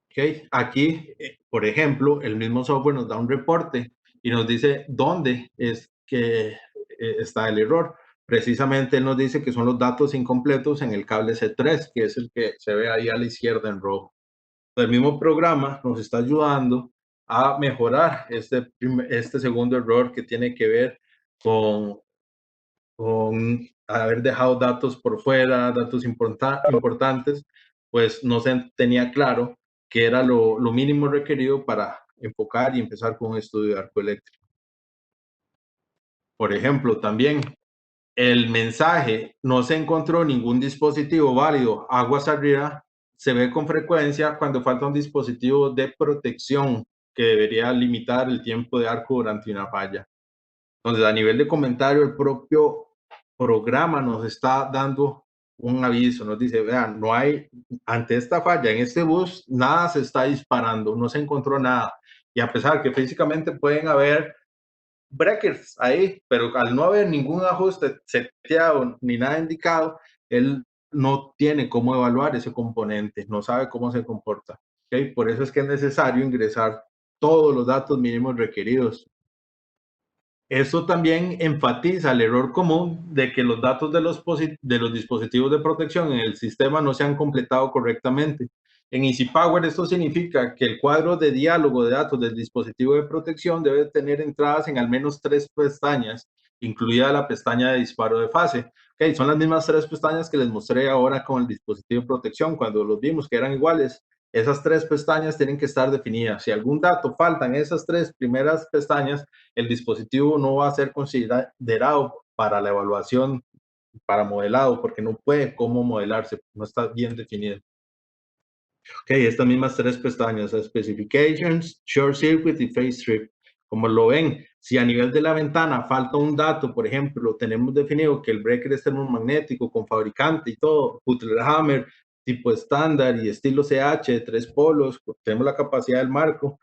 Okay. Aquí, por ejemplo, el mismo software nos da un reporte y nos dice dónde es que está el error. Precisamente él nos dice que son los datos incompletos en el cable C3, que es el que se ve ahí a la izquierda en rojo. El mismo programa nos está ayudando a mejorar este segundo error que tiene que ver con haber dejado datos por fuera, datos importantes, pues no se tenía claro que era lo mínimo requerido para enfocar y empezar con un estudio de arco eléctrico. Por ejemplo, también el mensaje no se encontró ningún dispositivo válido aguas arriba se ve con frecuencia cuando falta un dispositivo de protección que debería limitar el tiempo de arco durante una falla. Entonces, a nivel de comentario, el propio programa nos está dando un aviso, nos dice, vean, no hay, ante esta falla en este bus, nada se está disparando, no se encontró nada. Y a pesar que físicamente pueden haber breakers ahí, pero al no haber ningún ajuste seteado ni nada indicado, él no tiene cómo evaluar ese componente, no sabe cómo se comporta. ¿Okay? Por eso es que es necesario ingresar todos los datos mínimos requeridos. Eso también enfatiza el error común de que los datos de los dispositivos de protección en el sistema no se han completado correctamente. En EasyPower esto significa que el cuadro de diálogo de datos del dispositivo de protección debe tener entradas en al menos 3 pestañas, incluida la pestaña de disparo de fase. Okay, son las mismas 3 pestañas que les mostré ahora con el dispositivo de protección cuando los vimos que eran iguales. Esas 3 pestañas tienen que estar definidas. Si algún dato falta en esas 3 primeras pestañas, el dispositivo no va a ser considerado para la evaluación, para modelado, porque no puede cómo modelarse, no está bien definido. Ok, estas mismas 3 pestañas, Specifications, Short Circuit y Phase Trip. Como lo ven, si a nivel de la ventana falta un dato, por ejemplo, tenemos definido que el breaker es termomagnético con fabricante y todo, Butler-Hammer, tipo estándar y estilo CH de 3 polos, tenemos la capacidad del marco,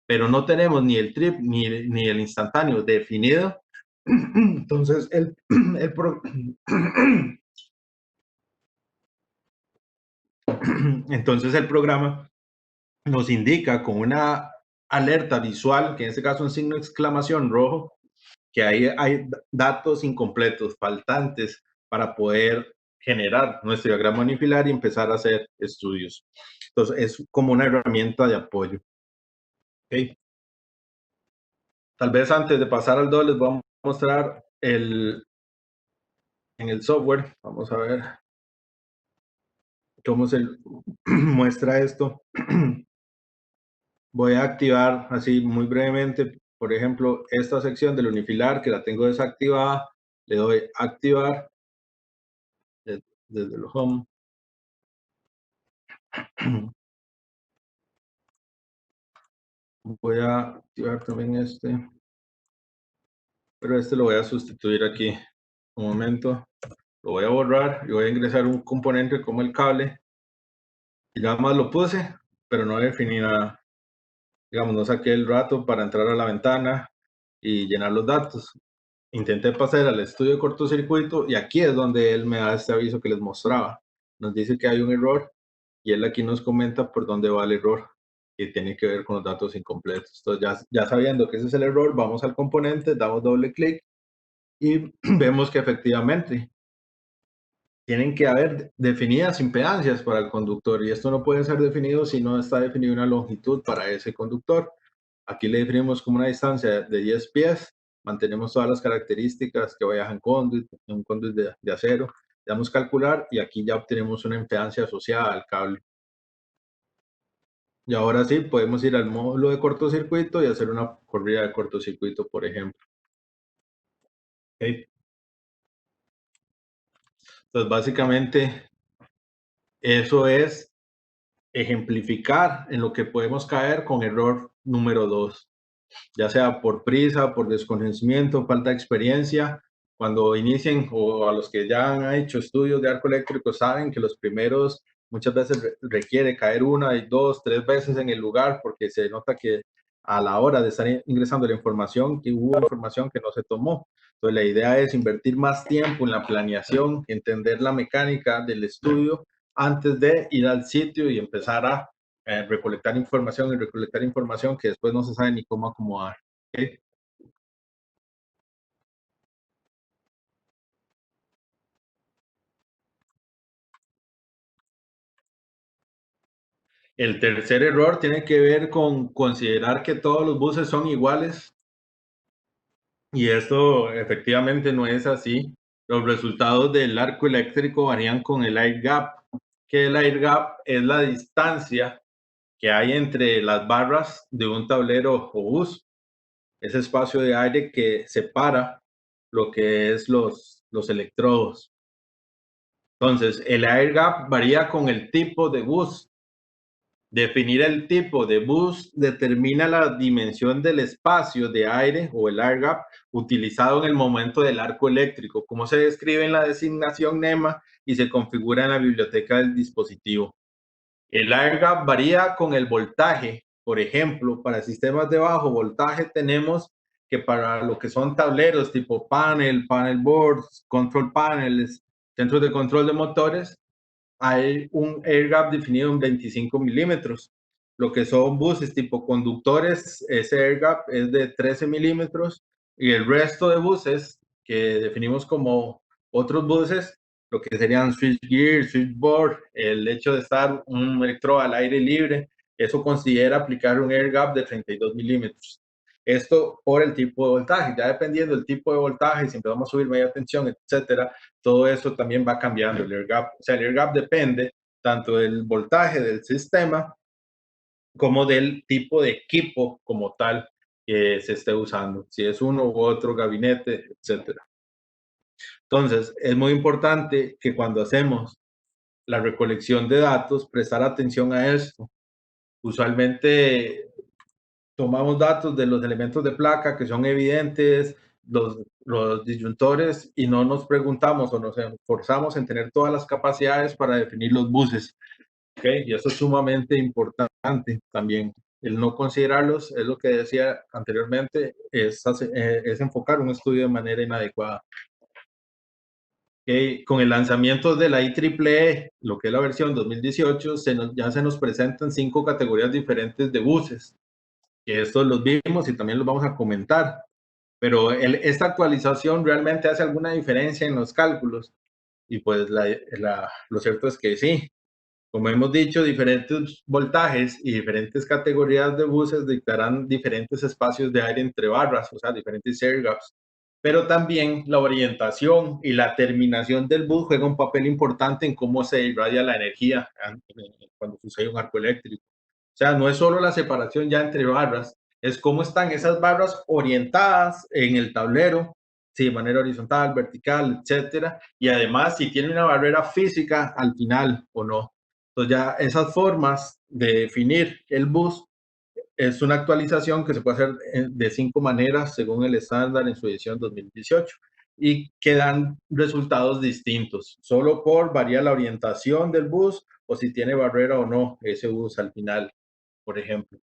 pero no tenemos ni el trip ni el instantáneo definido, entonces entonces el programa nos indica con una alerta visual, que en este caso un signo de exclamación rojo, que ahí hay datos incompletos, faltantes, para poder generar nuestro diagrama unifilar y empezar a hacer estudios. Entonces, es como una herramienta de apoyo. ¿Okay? Tal vez antes de pasar al 2 les voy a mostrar en el software. Vamos a ver cómo se muestra esto. Voy a activar así muy brevemente, por ejemplo, esta sección del unifilar que la tengo desactivada. Le doy activar desde el home. Voy a activar también este, pero este lo voy a sustituir aquí. Un momento, lo voy a borrar y voy a ingresar un componente como el cable. Y nada más lo puse, pero no definí nada. Digamos, no saqué el rato para entrar a la ventana y llenar los datos. Intenté pasar al estudio de cortocircuito y aquí es donde él me da este aviso que les mostraba. Nos dice que hay un error y él aquí nos comenta por dónde va el error, que tiene que ver con los datos incompletos. Entonces, ya sabiendo que ese es el error, vamos al componente, damos doble clic y vemos que efectivamente tienen que haber definidas impedancias para el conductor y esto no puede ser definido si no está definida una longitud para ese conductor. Aquí le definimos como una distancia de 10 pies, mantenemos todas las características que vaya en un conduit de acero, le damos calcular y aquí ya obtenemos una impedancia asociada al cable. Y ahora sí, podemos ir al módulo de cortocircuito y hacer una corrida de cortocircuito, por ejemplo. Okay. Entonces, básicamente, eso es ejemplificar en lo que podemos caer con error número 2, ya sea por prisa, por desconocimiento, falta de experiencia. Cuando inicien o a los que ya han hecho estudios de arco eléctrico saben que los primeros muchas veces requiere caer 1, 2, 3 veces en el lugar porque se nota que a la hora de estar ingresando la información, que hubo información que no se tomó. Entonces, la idea es invertir más tiempo en la planeación, entender la mecánica del estudio antes de ir al sitio y empezar a recolectar información que después no se sabe ni cómo acomodar. ¿Okay? El tercer error tiene que ver con considerar que todos los buses son iguales y esto efectivamente no es así. Los resultados del arco eléctrico varían con el air gap, que el air gap es la distancia que hay entre las barras de un tablero o bus, ese espacio de aire que separa lo que es los electrodos. Entonces, el air gap varía con el tipo de bus. Definir el tipo de bus determina la dimensión del espacio de aire o el air gap utilizado en el momento del arco eléctrico, como se describe en la designación NEMA y se configura en la biblioteca del dispositivo. El air gap varía con el voltaje. Por ejemplo, para sistemas de bajo voltaje tenemos que para lo que son tableros tipo panel boards, control panels, centros de control de motores, hay un air gap definido en 25 milímetros. Lo que son buses tipo conductores, ese air gap es de 13 milímetros y el resto de buses que definimos como otros buses, lo que serían switchgear, switchboard, el hecho de estar un electro al aire libre, eso considera aplicar un air gap de 32 milímetros. Esto por el tipo de voltaje, ya dependiendo del tipo de voltaje, si empezamos a subir media tensión, etcétera, todo eso también va cambiando el air gap. O sea, el air gap depende tanto del voltaje del sistema como del tipo de equipo como tal que se esté usando, si es uno u otro gabinete, etcétera. Entonces, es muy importante que cuando hacemos la recolección de datos, prestar atención a esto. Usualmente tomamos datos de los elementos de placa que son evidentes, los disyuntores, y no nos preguntamos o nos esforzamos en tener todas las capacidades para definir los buses. ¿Okay? Y eso es sumamente importante también. El no considerarlos es lo que decía anteriormente, es enfocar un estudio de manera inadecuada. Okay. Con el lanzamiento de la IEEE, lo que es la versión 2018, ya se nos presentan 5 categorías diferentes de buses, que estos los vimos y también los vamos a comentar. Pero esta actualización realmente hace alguna diferencia en los cálculos. Y pues lo cierto es que sí. Como hemos dicho, diferentes voltajes y diferentes categorías de buses dictarán diferentes espacios de aire entre barras, o sea, diferentes air gaps. Pero también la orientación y la terminación del bus juega un papel importante en cómo se irradia la energía cuando sucede un arco eléctrico. O sea, no es solo la separación ya entre barras, es cómo están esas barras orientadas en el tablero, si de manera horizontal, vertical, etcétera, y además si tiene una barrera física al final o no. Entonces ya esas formas de definir el bus es una actualización que se puede hacer de 5 maneras según el estándar en su edición 2018 y que dan resultados distintos, solo por variar la orientación del bus o si tiene barrera o no ese bus al final, por ejemplo.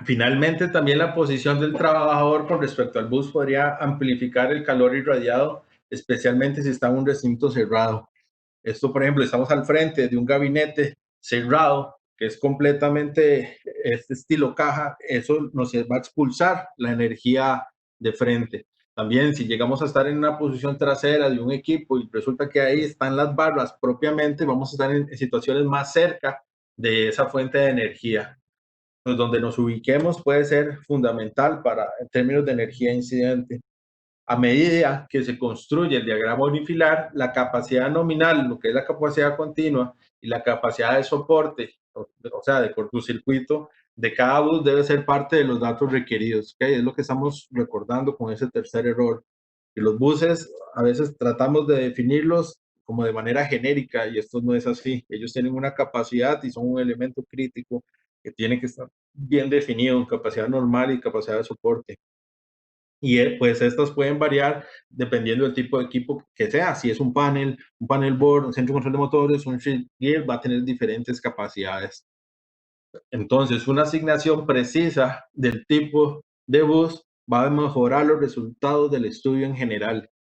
Finalmente, también la posición del trabajador con respecto al bus podría amplificar el calor irradiado, especialmente si está en un recinto cerrado. Esto, por ejemplo, estamos al frente de un gabinete cerrado, que es completamente este estilo caja, eso nos va a expulsar la energía de frente. También si llegamos a estar en una posición trasera de un equipo y resulta que ahí están las barras propiamente, vamos a estar en situaciones más cerca de esa fuente de energía. Pues donde nos ubiquemos puede ser fundamental para en términos de energía incidente. A medida que se construye el diagrama unifilar, la capacidad nominal, lo que es la capacidad continua, y la capacidad de soporte, o sea, de cortocircuito, de cada bus debe ser parte de los datos requeridos. ¿Okay? Es lo que estamos recordando con ese tercer error. Y los buses, a veces tratamos de definirlos como de manera genérica, y esto no es así. Ellos tienen una capacidad y son un elemento crítico que tiene que estar bien definido en capacidad normal y capacidad de soporte. Y pues estas pueden variar dependiendo del tipo de equipo que sea. Si es un panel board, un centro de control de motores, un switchgear, va a tener diferentes capacidades. Entonces, una asignación precisa del tipo de bus va a mejorar los resultados del estudio en general.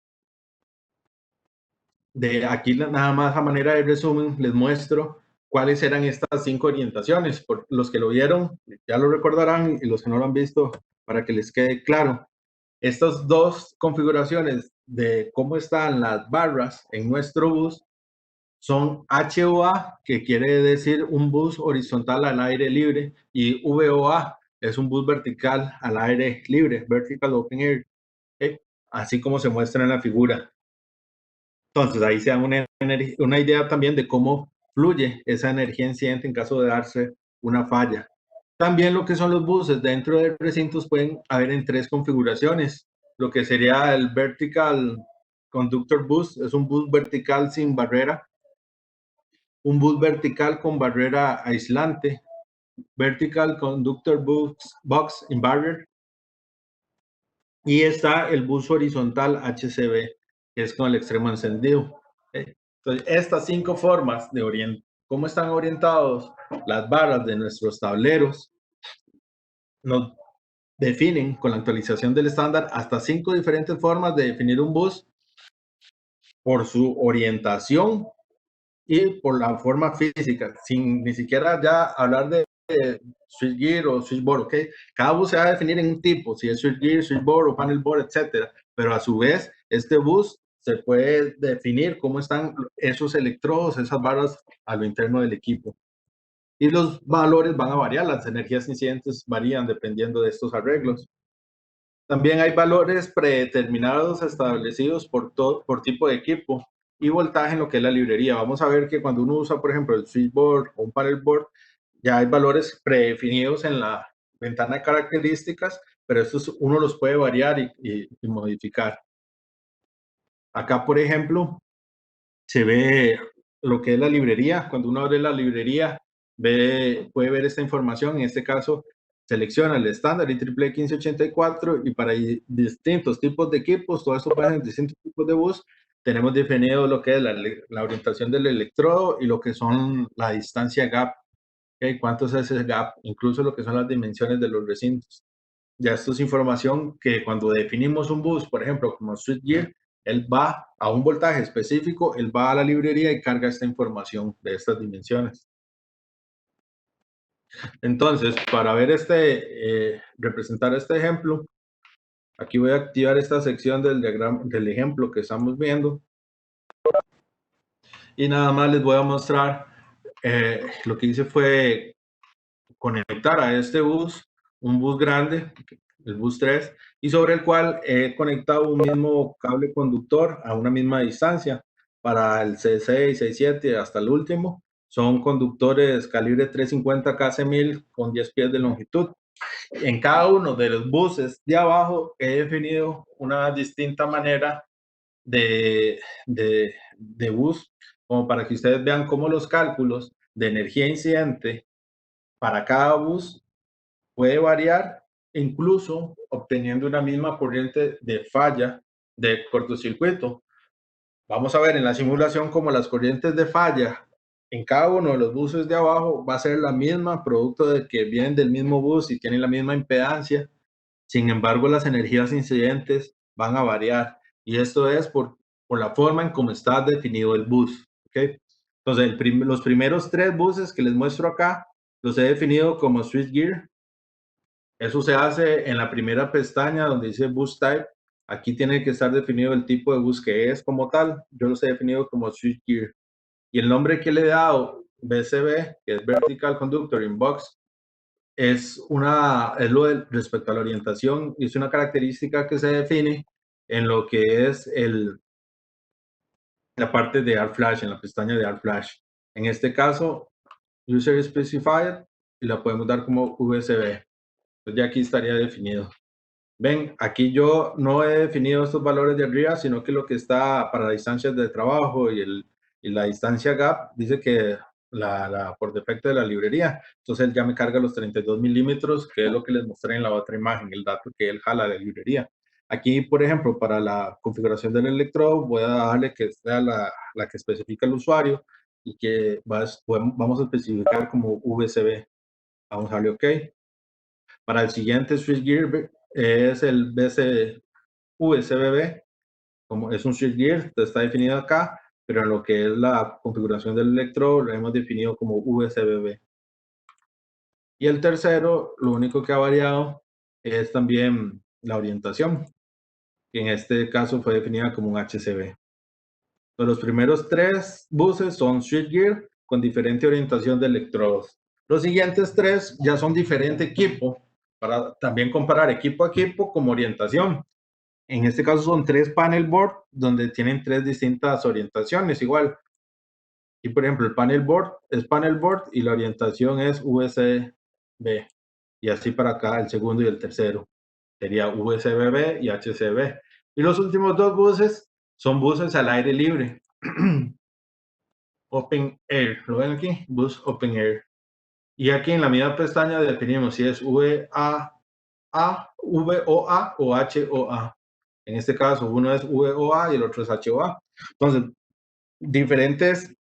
De aquí nada más a manera de resumen les muestro cuáles eran estas 5 orientaciones. Por los que lo vieron ya lo recordarán, y los que no lo han visto, para que les quede claro. Estas dos configuraciones de cómo están las barras en nuestro bus son HOA, que quiere decir un bus horizontal al aire libre, y VOA es un bus vertical al aire libre, vertical open air, así como se muestra en la figura. Entonces ahí se da una idea también de cómo fluye esa energía incidente en caso de darse una falla. También lo que son los buses dentro de recintos pueden haber en 3 configuraciones. Lo que sería el Vertical Conductor Bus, es un bus vertical sin barrera. Un bus vertical con barrera aislante. Vertical Conductor Box in Barrier. Y está el bus horizontal HCB, que es con el extremo encendido. Entonces, estas 5 formas de cómo están orientados las barras de nuestros tableros nos definen con la actualización del estándar hasta 5 diferentes formas de definir un bus por su orientación y por la forma física, sin ni siquiera ya hablar de switchgear o switchboard, ¿ok? Cada bus se va a definir en un tipo, si es switchgear, switchboard o panel board, etcétera. Pero a su vez, este bus se puede definir cómo están esos electrodos, esas barras a lo interno del equipo. Y los valores van a variar, las energías incidentes varían dependiendo de estos arreglos. También hay valores predeterminados establecidos por tipo de equipo y voltaje en lo que es la librería. Vamos a ver que cuando uno usa, por ejemplo, el switchboard o un panel board, ya hay valores predefinidos en la ventana de características, pero estos uno los puede variar y modificar. Acá, por ejemplo, se ve lo que es la librería. Cuando uno abre la librería, puede ver esta información. En este caso, selecciona el estándar IEEE 1584 y para distintos tipos de equipos, todo esto pasa en distintos tipos de bus, tenemos definido lo que es la orientación del electrodo y lo que son la distancia gap. ¿Okay? ¿Cuánto es ese gap? Incluso lo que son las dimensiones de los recintos. Ya esto es información que cuando definimos un bus, por ejemplo, como switchgear, él va a un voltaje específico, él va a la librería y carga esta información de estas dimensiones. Entonces, para ver representar este ejemplo, aquí voy a activar esta sección del diagrama, del ejemplo que estamos viendo. Y nada más les voy a mostrar, lo que hice fue conectar a este bus, un bus grande, el bus 3, y sobre el cual he conectado un mismo cable conductor a una misma distancia para el C6, C7 hasta el último. Son conductores calibre 350 KC1000 con 10 pies de longitud. En cada uno de los buses de abajo he definido una distinta manera de bus, como para que ustedes vean cómo los cálculos de energía incidente para cada bus puede variar, incluso obteniendo una misma corriente de falla de cortocircuito. Vamos a ver en la simulación como las corrientes de falla en cada uno de los buses de abajo va a ser la misma, producto de que vienen del mismo bus y tienen la misma impedancia. Sin embargo, las energías incidentes van a variar y esto es por la forma en cómo está definido el bus. ¿Okay? Entonces, los primeros 3 buses que les muestro acá los he definido como switchgear. Eso se hace en la primera pestaña donde dice Bus Type. Aquí tiene que estar definido el tipo de bus que es como tal. Yo los he definido como switchgear. Y el nombre que le he dado, VCB, que es Vertical Conductor in Box, es lo respecto a la orientación y es una característica que se define en lo que es la parte de AR Flash, en la pestaña de AR Flash. En este caso, User Specified, y la podemos dar como VCB. Pues ya aquí estaría definido. Ven, aquí yo no he definido estos valores de arriba, sino que lo que está para distancias de trabajo y la distancia gap dice que por defecto de la librería. Entonces él ya me carga los 32 milímetros, que es lo que les mostré en la otra imagen, el dato que él jala de la librería. Aquí, por ejemplo, para la configuración del electrodo, voy a darle que sea la que especifica el usuario y que vamos a especificar como VCB. Vamos a darle OK. Para el siguiente switchgear es el VCVB, como es un switchgear, está definido acá, pero en lo que es la configuración del electrodo lo hemos definido como VCVB. Y el tercero, lo único que ha variado es también la orientación, que en este caso fue definida como un HCB. Los primeros 3 buses son switchgear con diferente orientación de electrodos. Los siguientes 3 ya son diferente equipo, para también comparar equipo a equipo como orientación. En este caso son 3 panel board donde tienen 3 distintas orientaciones igual. Y por ejemplo el panel board es panel board y la orientación es USB. Y así para acá el segundo y el tercero. Sería USBB y HCB. Y los últimos 2 buses son buses al aire libre. Open Air, ¿lo ven aquí? Bus Open Air. Y aquí en la misma pestaña definimos si es VOA o HOA. En este caso, uno es VOA y el otro es HOA. Entonces, diferentes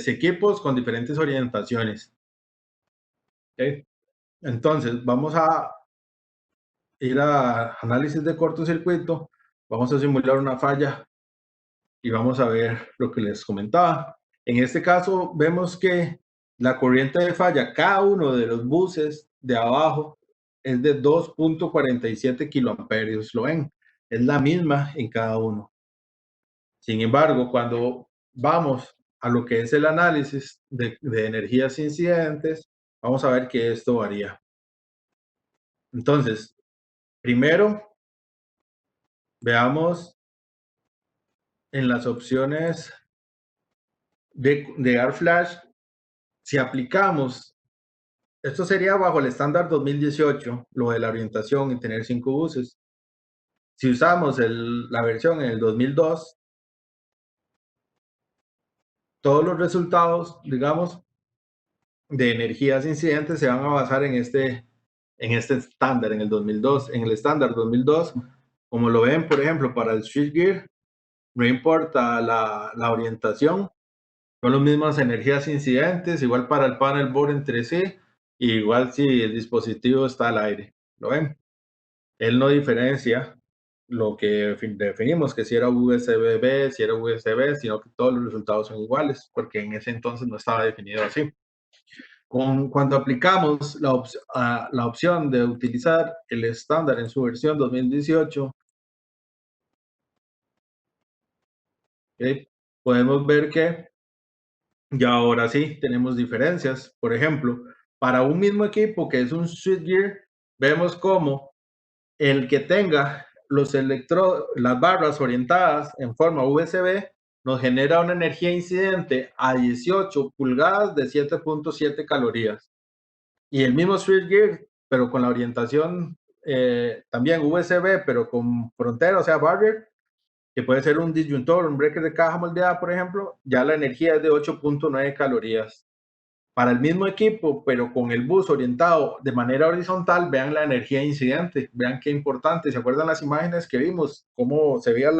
equipos con diferentes orientaciones. ¿Okay? Entonces, vamos a ir a análisis de cortocircuito. Vamos a simular una falla y vamos a ver lo que les comentaba. En este caso vemos que la corriente de falla, cada uno de los buses de abajo es de 2.47 kiloamperios, ¿lo ven? Es la misma en cada uno. Sin embargo, cuando vamos a lo que es el análisis de energías incidentes, vamos a ver que esto varía. Entonces, primero, veamos en las opciones de AR Flash, si aplicamos, esto sería bajo el estándar 2018, lo de la orientación y tener 5 buses. Si usamos la versión en el 2002, todos los resultados, digamos, de energías incidentes se van a basar en este estándar, en el 2002. En el estándar 2002, como lo ven, por ejemplo, para el switchgear, no importa la orientación, son las mismas energías incidentes, igual para el panel board entre sí, igual si el dispositivo está al aire. ¿Lo ven? Él no diferencia lo que definimos, que si era USB-B, si era USB, sino que todos los resultados son iguales, porque en ese entonces no estaba definido así. Cuando aplicamos la opción de utilizar el estándar en su versión 2018, ¿okay? Podemos ver que ya ahora sí tenemos diferencias. Por ejemplo, para un mismo equipo que es un switchgear, vemos como el que tenga las barras orientadas en forma USB nos genera una energía incidente a 18 pulgadas de 7.7 calorías. Y el mismo switchgear, pero con la orientación también USB, pero con frontera, o sea, barrier, que puede ser un disyuntor, un breaker de caja moldeada, por ejemplo, ya la energía es de 8.9 calorías. Para el mismo equipo, pero con el bus orientado de manera horizontal, vean la energía incidente, vean qué importante. ¿Se acuerdan las imágenes que vimos? Cómo se veía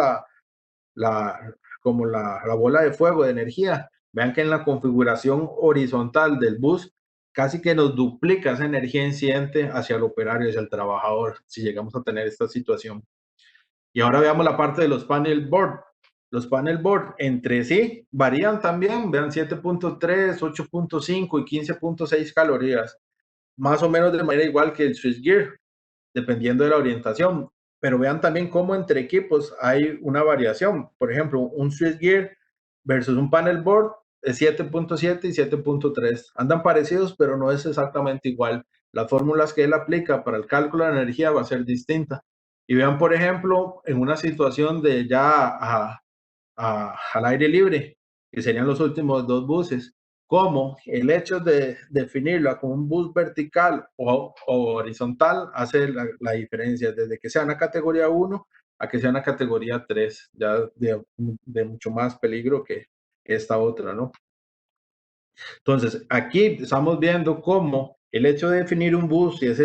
como la bola de fuego de energía. Vean que en la configuración horizontal del bus casi que nos duplica esa energía incidente hacia el operario, hacia el trabajador, si llegamos a tener esta situación. Y ahora veamos la parte de los panel board. Los panel board entre sí varían también, vean 7.3, 8.5 y 15.6 calorías, más o menos de manera igual que el switchgear, dependiendo de la orientación. Pero vean también cómo entre equipos hay una variación. Por ejemplo, un switchgear versus un panel board es 7.7 y 7.3. Andan parecidos, pero no es exactamente igual. Las fórmulas que él aplica para el cálculo de energía va a ser distinta. Y vean, por ejemplo, en una situación de ya al aire libre, que serían los últimos 2 buses, como el hecho de definirlo como un bus vertical o horizontal hace la diferencia, desde que sea una categoría 1 a que sea una categoría 3, ya de mucho más peligro que esta otra, ¿no? Entonces, aquí estamos viendo cómo el hecho de definir un bus, si es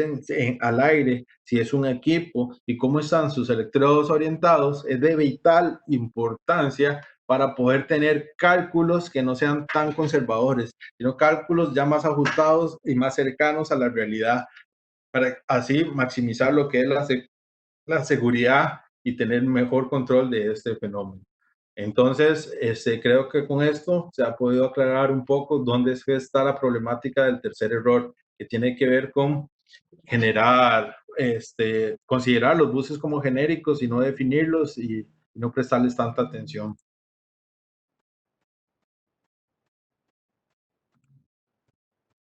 al aire, si es un equipo y cómo están sus electrodos orientados, es de vital importancia para poder tener cálculos que no sean tan conservadores, sino cálculos ya más ajustados y más cercanos a la realidad, para así maximizar lo que es la seguridad y tener mejor control de este fenómeno. Entonces, creo que con esto se ha podido aclarar un poco dónde es que está la problemática del tercer error, que tiene que ver con generar, considerar los buses como genéricos y no definirlos y no prestarles tanta atención.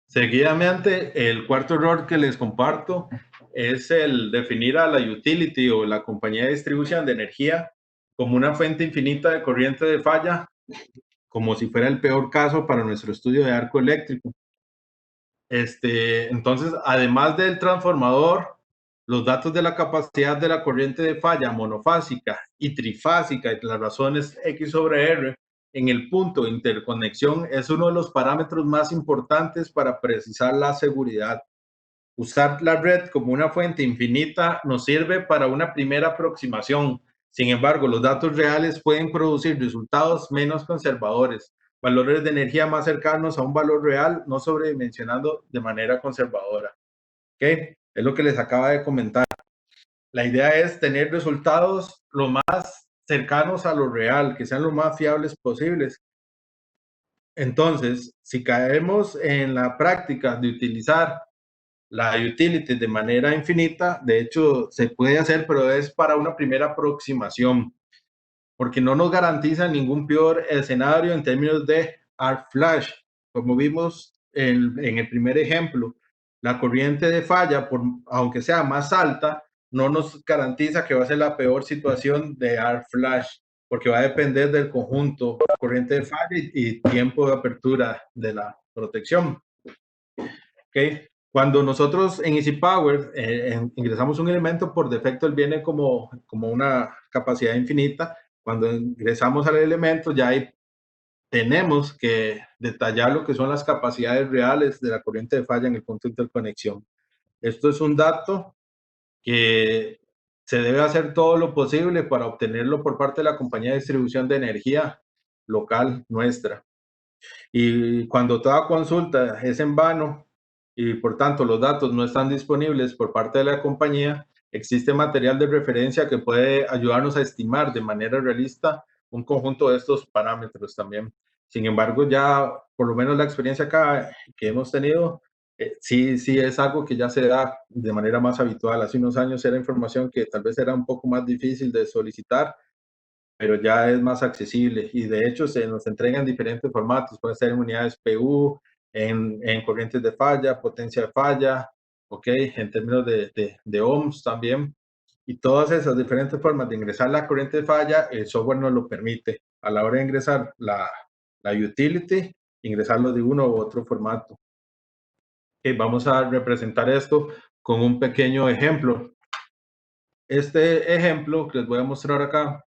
Seguidamente, el cuarto error que les comparto es el definir a la utility o la compañía de distribución de energía como una fuente infinita de corriente de falla, como si fuera el peor caso para nuestro estudio de arco eléctrico. Entonces, además del transformador, los datos de la capacidad de la corriente de falla monofásica y trifásica y las razones X sobre R en el punto de interconexión es uno de los parámetros más importantes para precisar la seguridad. Usar la red como una fuente infinita nos sirve para una primera aproximación. Sin embargo, los datos reales pueden producir resultados menos conservadores, valores de energía más cercanos a un valor real, no sobredimensionando de manera conservadora. ¿Ok? Es lo que les acaba de comentar. La idea es tener resultados lo más cercanos a lo real, que sean lo más fiables posibles. Entonces, si caemos en la práctica de utilizar la utility de manera infinita, de hecho se puede hacer, pero es para una primera aproximación, porque no nos garantiza ningún peor escenario en términos de arc flash. Como vimos en el primer ejemplo, la corriente de falla, aunque sea más alta, no nos garantiza que va a ser la peor situación de arc flash, porque va a depender del conjunto corriente de falla y tiempo de apertura de la protección. ¿Okay? Cuando nosotros en Easy Power ingresamos un elemento, por defecto él viene como una capacidad infinita. Cuando ingresamos al elemento, ya ahí tenemos que detallar lo que son las capacidades reales de la corriente de falla en el punto de interconexión. Esto es un dato que se debe hacer todo lo posible para obtenerlo por parte de la compañía de distribución de energía local nuestra. Y cuando toda consulta es en vano y por tanto los datos no están disponibles por parte de la compañía, existe material de referencia que puede ayudarnos a estimar de manera realista un conjunto de estos parámetros también. Sin embargo, ya por lo menos la experiencia acá que hemos tenido, sí es algo que ya se da de manera más habitual. Hace unos años era información que tal vez era un poco más difícil de solicitar, pero ya es más accesible y de hecho se nos entregan diferentes formatos, puede ser en unidades PU, en corrientes de falla, potencia de falla, ok, en términos de ohms también, y todas esas diferentes formas de ingresar la corriente de falla, el software nos lo permite a la hora de ingresar la utility, ingresarlo de uno u otro formato. Okay, vamos a representar esto con un pequeño ejemplo. Este ejemplo que les voy a mostrar acá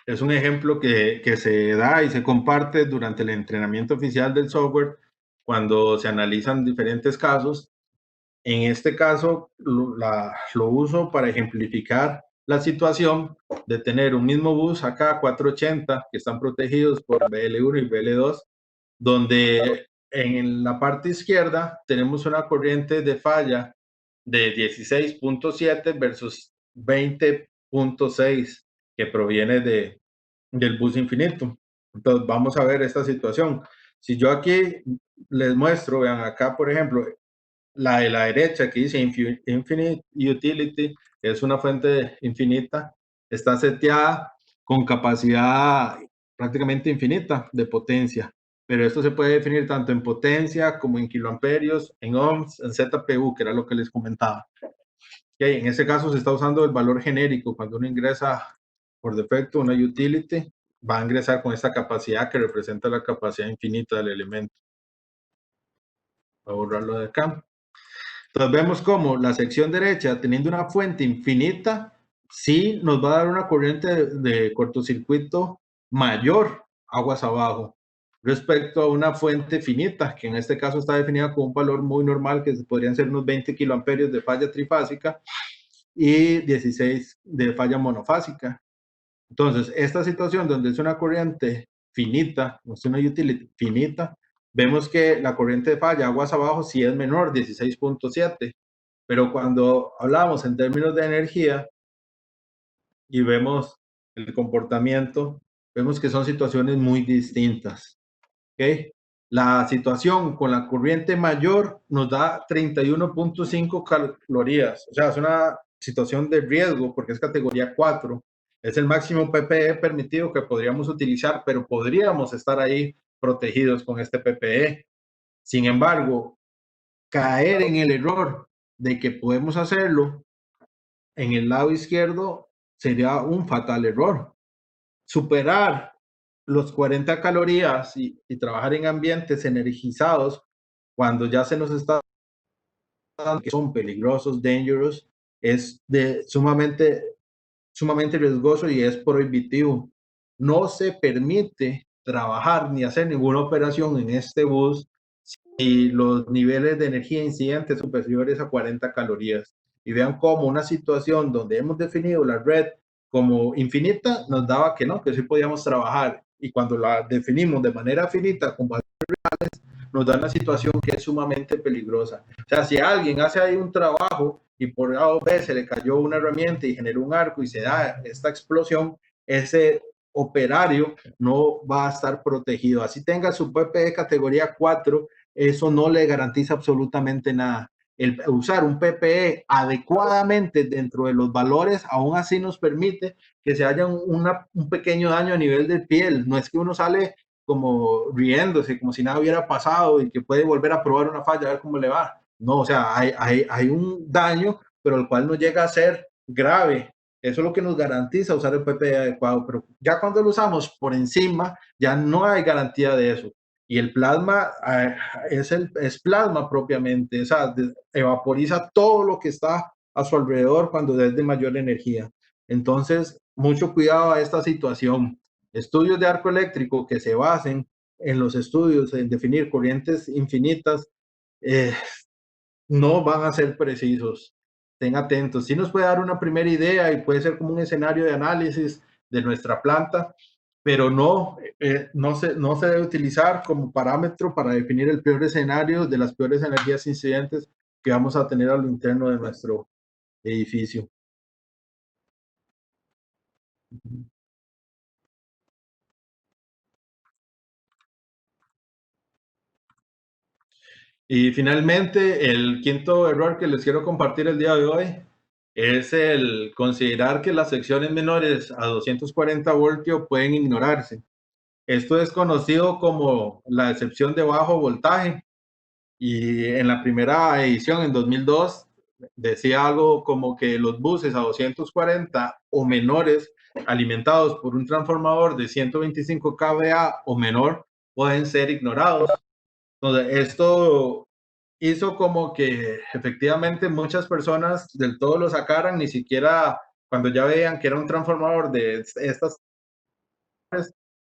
es un ejemplo que se da y se comparte durante el entrenamiento oficial del software cuando se analizan diferentes casos. En este caso, lo uso para ejemplificar la situación de tener un mismo bus acá 480 que están protegidos por BL1 y BL2, donde en la parte izquierda tenemos una corriente de falla de 16.7 versus 20.6 que proviene del bus infinito. Entonces vamos a ver esta situación. Si yo aquí les muestro, vean acá por ejemplo, la de la derecha que dice Infinite Utility, es una fuente infinita, está seteada con capacidad prácticamente infinita de potencia, pero esto se puede definir tanto en potencia como en kiloamperios, en ohms, en ZPU, que era lo que les comentaba. Okay, en este caso se está usando el valor genérico. Cuando uno ingresa por defecto una utility, va a ingresar con esta capacidad que representa la capacidad infinita del elemento. Voy a borrarlo de acá. Entonces vemos cómo la sección derecha, teniendo una fuente infinita, sí nos va a dar una corriente de cortocircuito mayor aguas abajo respecto a una fuente finita, que en este caso está definida con un valor muy normal, que podrían ser unos 20 kiloamperios de falla trifásica y 16 de falla monofásica. Entonces, esta situación donde es una corriente finita, no es una utility finita, vemos que la corriente de falla aguas abajo sí es menor, 16.7, pero cuando hablamos en términos de energía y vemos el comportamiento, vemos que son situaciones muy distintas. ¿Okay? La situación con la corriente mayor nos da 31.5 calorías, o sea, es una situación de riesgo porque es categoría 4, es el máximo PPE permitido que podríamos utilizar, pero podríamos estar ahí protegidos con este PPE. Sin embargo, caer en el error de que podemos hacerlo en el lado izquierdo sería un fatal error. Superar los 40 calorías y trabajar en ambientes energizados cuando ya se nos está dando que son peligrosos, dangerous, es sumamente riesgoso y es prohibitivo. No se permite trabajar ni hacer ninguna operación en este bus si los niveles de energía incidentes superiores a 40 calorías. Y vean cómo una situación donde hemos definido la red como infinita nos daba que no, que sí podíamos trabajar. Y cuando la definimos de manera finita, con valores reales, nos da una situación que es sumamente peligrosa. O sea, si alguien hace ahí un trabajo y por A o B se le cayó una herramienta y generó un arco y se da esta explosión, ese operario no va a estar protegido. Así tenga su PPE categoría 4, eso no le garantiza absolutamente nada. El usar un PPE adecuadamente dentro de los valores, aún así nos permite que se haya un pequeño daño a nivel de piel. No es que uno sale como riéndose, como si nada hubiera pasado y que puede volver a probar una falla a ver cómo le va. No, o sea, hay un daño, pero el cual no llega a ser grave. Eso es lo que nos garantiza usar el PPE adecuado, pero ya cuando lo usamos por encima, ya no hay garantía de eso. Y el plasma es plasma propiamente, o sea, evaporiza todo lo que está a su alrededor cuando es de mayor energía. Entonces, mucho cuidado a esta situación. Estudios de arco eléctrico que se basen en los estudios en definir corrientes infinitas eh, no van a ser precisos. Estén atentos. Sí nos puede dar una primera idea y puede ser como un escenario de análisis de nuestra planta, pero no se debe utilizar como parámetro para definir el peor escenario de las peores energías incidentes que vamos a tener a lo interno de nuestro edificio. Y finalmente, el quinto error que les quiero compartir el día de hoy es el considerar que las secciones menores a 240 voltios pueden ignorarse. Esto es conocido como la excepción de bajo voltaje y en la primera edición, en 2002, decía algo como que los buses a 240 o menores alimentados por un transformador de 125 kVA o menor pueden ser ignorados. Entonces, esto hizo como que efectivamente muchas personas del todo lo sacaran, ni siquiera cuando ya veían que era un transformador de estas,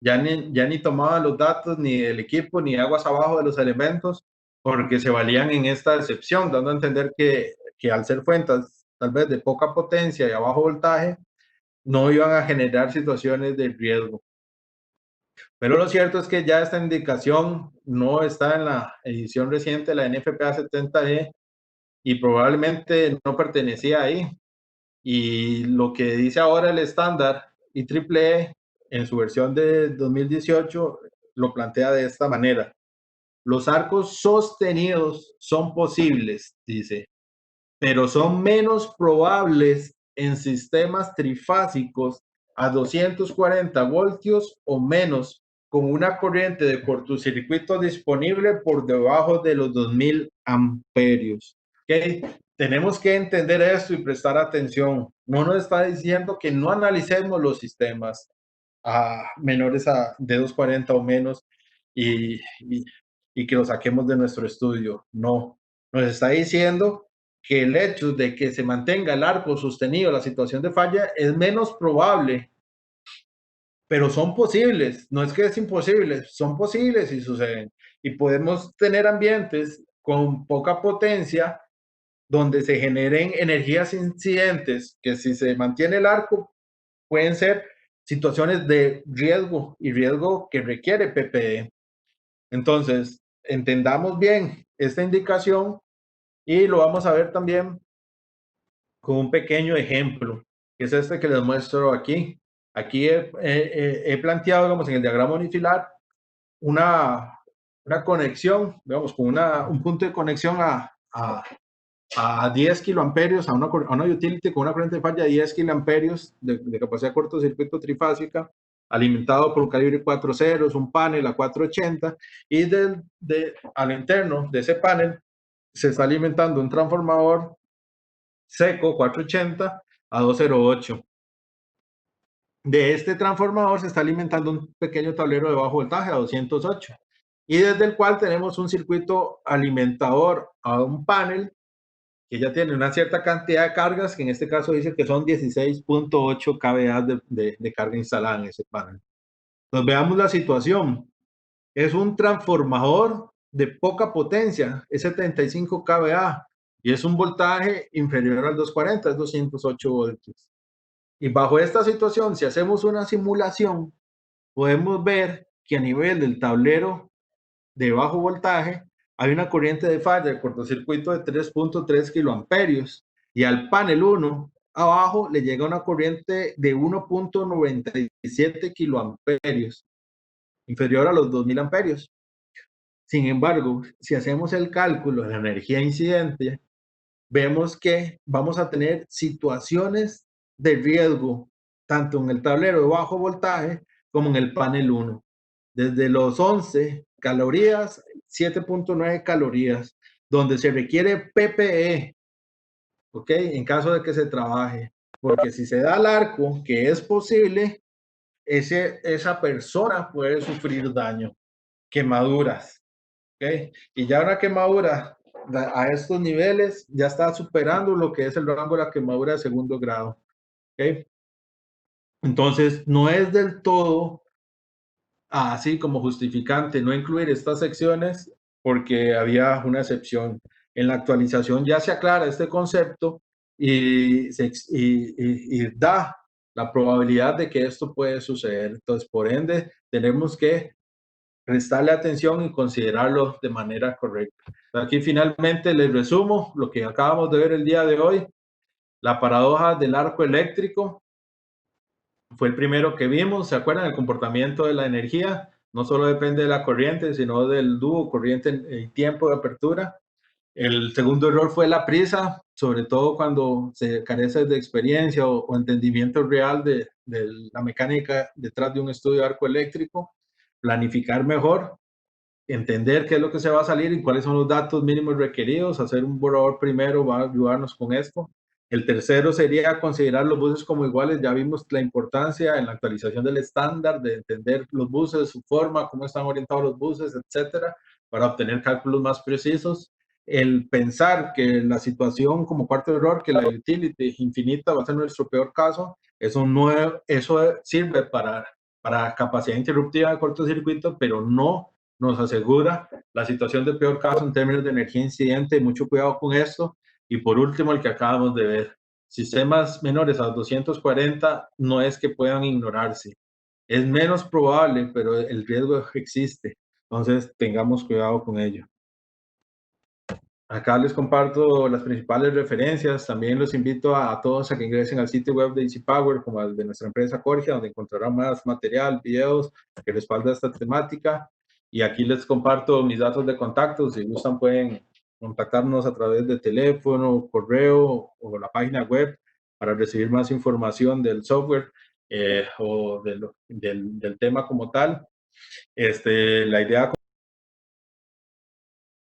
ya ni tomaban los datos, ni el equipo, ni aguas abajo de los elementos, porque se valían en esta excepción, dando a entender que al ser fuentes tal vez de poca potencia y a bajo voltaje, no iban a generar situaciones de riesgo. Pero lo cierto es que ya esta indicación no está en la edición reciente de la NFPA 70E y probablemente no pertenecía ahí. Y lo que dice ahora el estándar IEEE en su versión de 2018 lo plantea de esta manera. Los arcos sostenidos son posibles, dice, pero son menos probables en sistemas trifásicos a 240 voltios o menos con una corriente de cortocircuito disponible por debajo de los 2000 amperios. ¿Okay? Tenemos que entender esto y prestar atención. No nos está diciendo que no analicemos los sistemas a menores de 240 o menos y, y, y que lo saquemos de nuestro estudio. No, nos está diciendo que el hecho de que se mantenga el arco sostenido, la situación de falla, es menos probable, pero son posibles. No es que es imposible, son posibles y suceden. Y podemos tener ambientes con poca potencia donde se generen energías incidentes que si se mantiene el arco pueden ser situaciones de riesgo y riesgo que requiere PPE. Entonces, entendamos bien esta indicación y lo vamos a ver también con un pequeño ejemplo, que es este que les muestro aquí. Aquí he planteado, digamos, en el diagrama unifilar, una conexión, digamos, con un punto de conexión a 10 kiloamperios, a una utility con una corriente de falla de 10 kiloamperios de capacidad de cortocircuito trifásica, alimentado por un calibre 4 ceros, un panel a 480, y al interno de ese panel se está alimentando un transformador seco 480 a 208. De este transformador se está alimentando un pequeño tablero de bajo voltaje a 208 y desde el cual tenemos un circuito alimentador a un panel que ya tiene una cierta cantidad de cargas, que en este caso dice que son 16.8 kVA de carga instalada en ese panel. Entonces veamos la situación. Es un transformador de poca potencia, es 75 kVA y es un voltaje inferior al 240, es 208 voltios. Y bajo esta situación, si hacemos una simulación, podemos ver que a nivel del tablero de bajo voltaje hay una corriente de falla de cortocircuito de 3.3 kiloamperios y al panel 1 abajo le llega una corriente de 1.97 kiloamperios, inferior a los 2000 amperios. Sin embargo, si hacemos el cálculo de la energía incidente, vemos que vamos a tener situaciones de riesgo, tanto en el tablero de bajo voltaje como en el panel 1. Desde los 11 calorías, 7.9 calorías, donde se requiere PPE, ¿ok? En caso de que se trabaje. Porque si se da al arco, que es posible, esa persona puede sufrir daño, quemaduras, ¿ok? Y ya una quemadura a estos niveles ya está superando lo que es el rango de la quemadura de segundo grado, ¿ok? Entonces, no es del todo así como justificante no incluir estas secciones porque había una excepción. En la actualización ya se aclara este concepto y da la probabilidad de que esto puede suceder. Entonces, por ende, tenemos que prestarle atención y considerarlo de manera correcta. Aquí finalmente les resumo lo que acabamos de ver el día de hoy. La paradoja del arco eléctrico fue el primero que vimos. ¿Se acuerdan? El comportamiento de la energía no solo depende de la corriente, sino del dúo corriente y tiempo de apertura. El segundo error fue la prisa, sobre todo cuando se carece de experiencia o entendimiento real de la mecánica detrás de un estudio de arco eléctrico. Planificar mejor, entender qué es lo que se va a salir y cuáles son los datos mínimos requeridos. Hacer un borrador primero va a ayudarnos con esto. El tercero sería considerar los buses como iguales. Ya vimos la importancia en la actualización del estándar de entender los buses, su forma, cómo están orientados los buses, etcétera, para obtener cálculos más precisos. El pensar que la situación como cuarto error, que la utility infinita va a ser nuestro peor caso, eso sirve para capacidad interruptiva de cortocircuito, pero no nos asegura la situación de peor caso en términos de energía incidente. Mucho cuidado con esto. Y por último, el que acabamos de ver, sistemas menores a 240 no es que puedan ignorarse. Es menos probable, pero el riesgo existe. Entonces, tengamos cuidado con ello. Acá les comparto las principales referencias. También los invito a todos a que ingresen al sitio web de Easy Power, como al de nuestra empresa Corgia, donde encontrarán más material, videos que respalda esta temática. Y aquí les comparto mis datos de contacto. Si gustan, pueden contactarnos a través de teléfono, correo o la página web para recibir más información del software o del tema como tal. La idea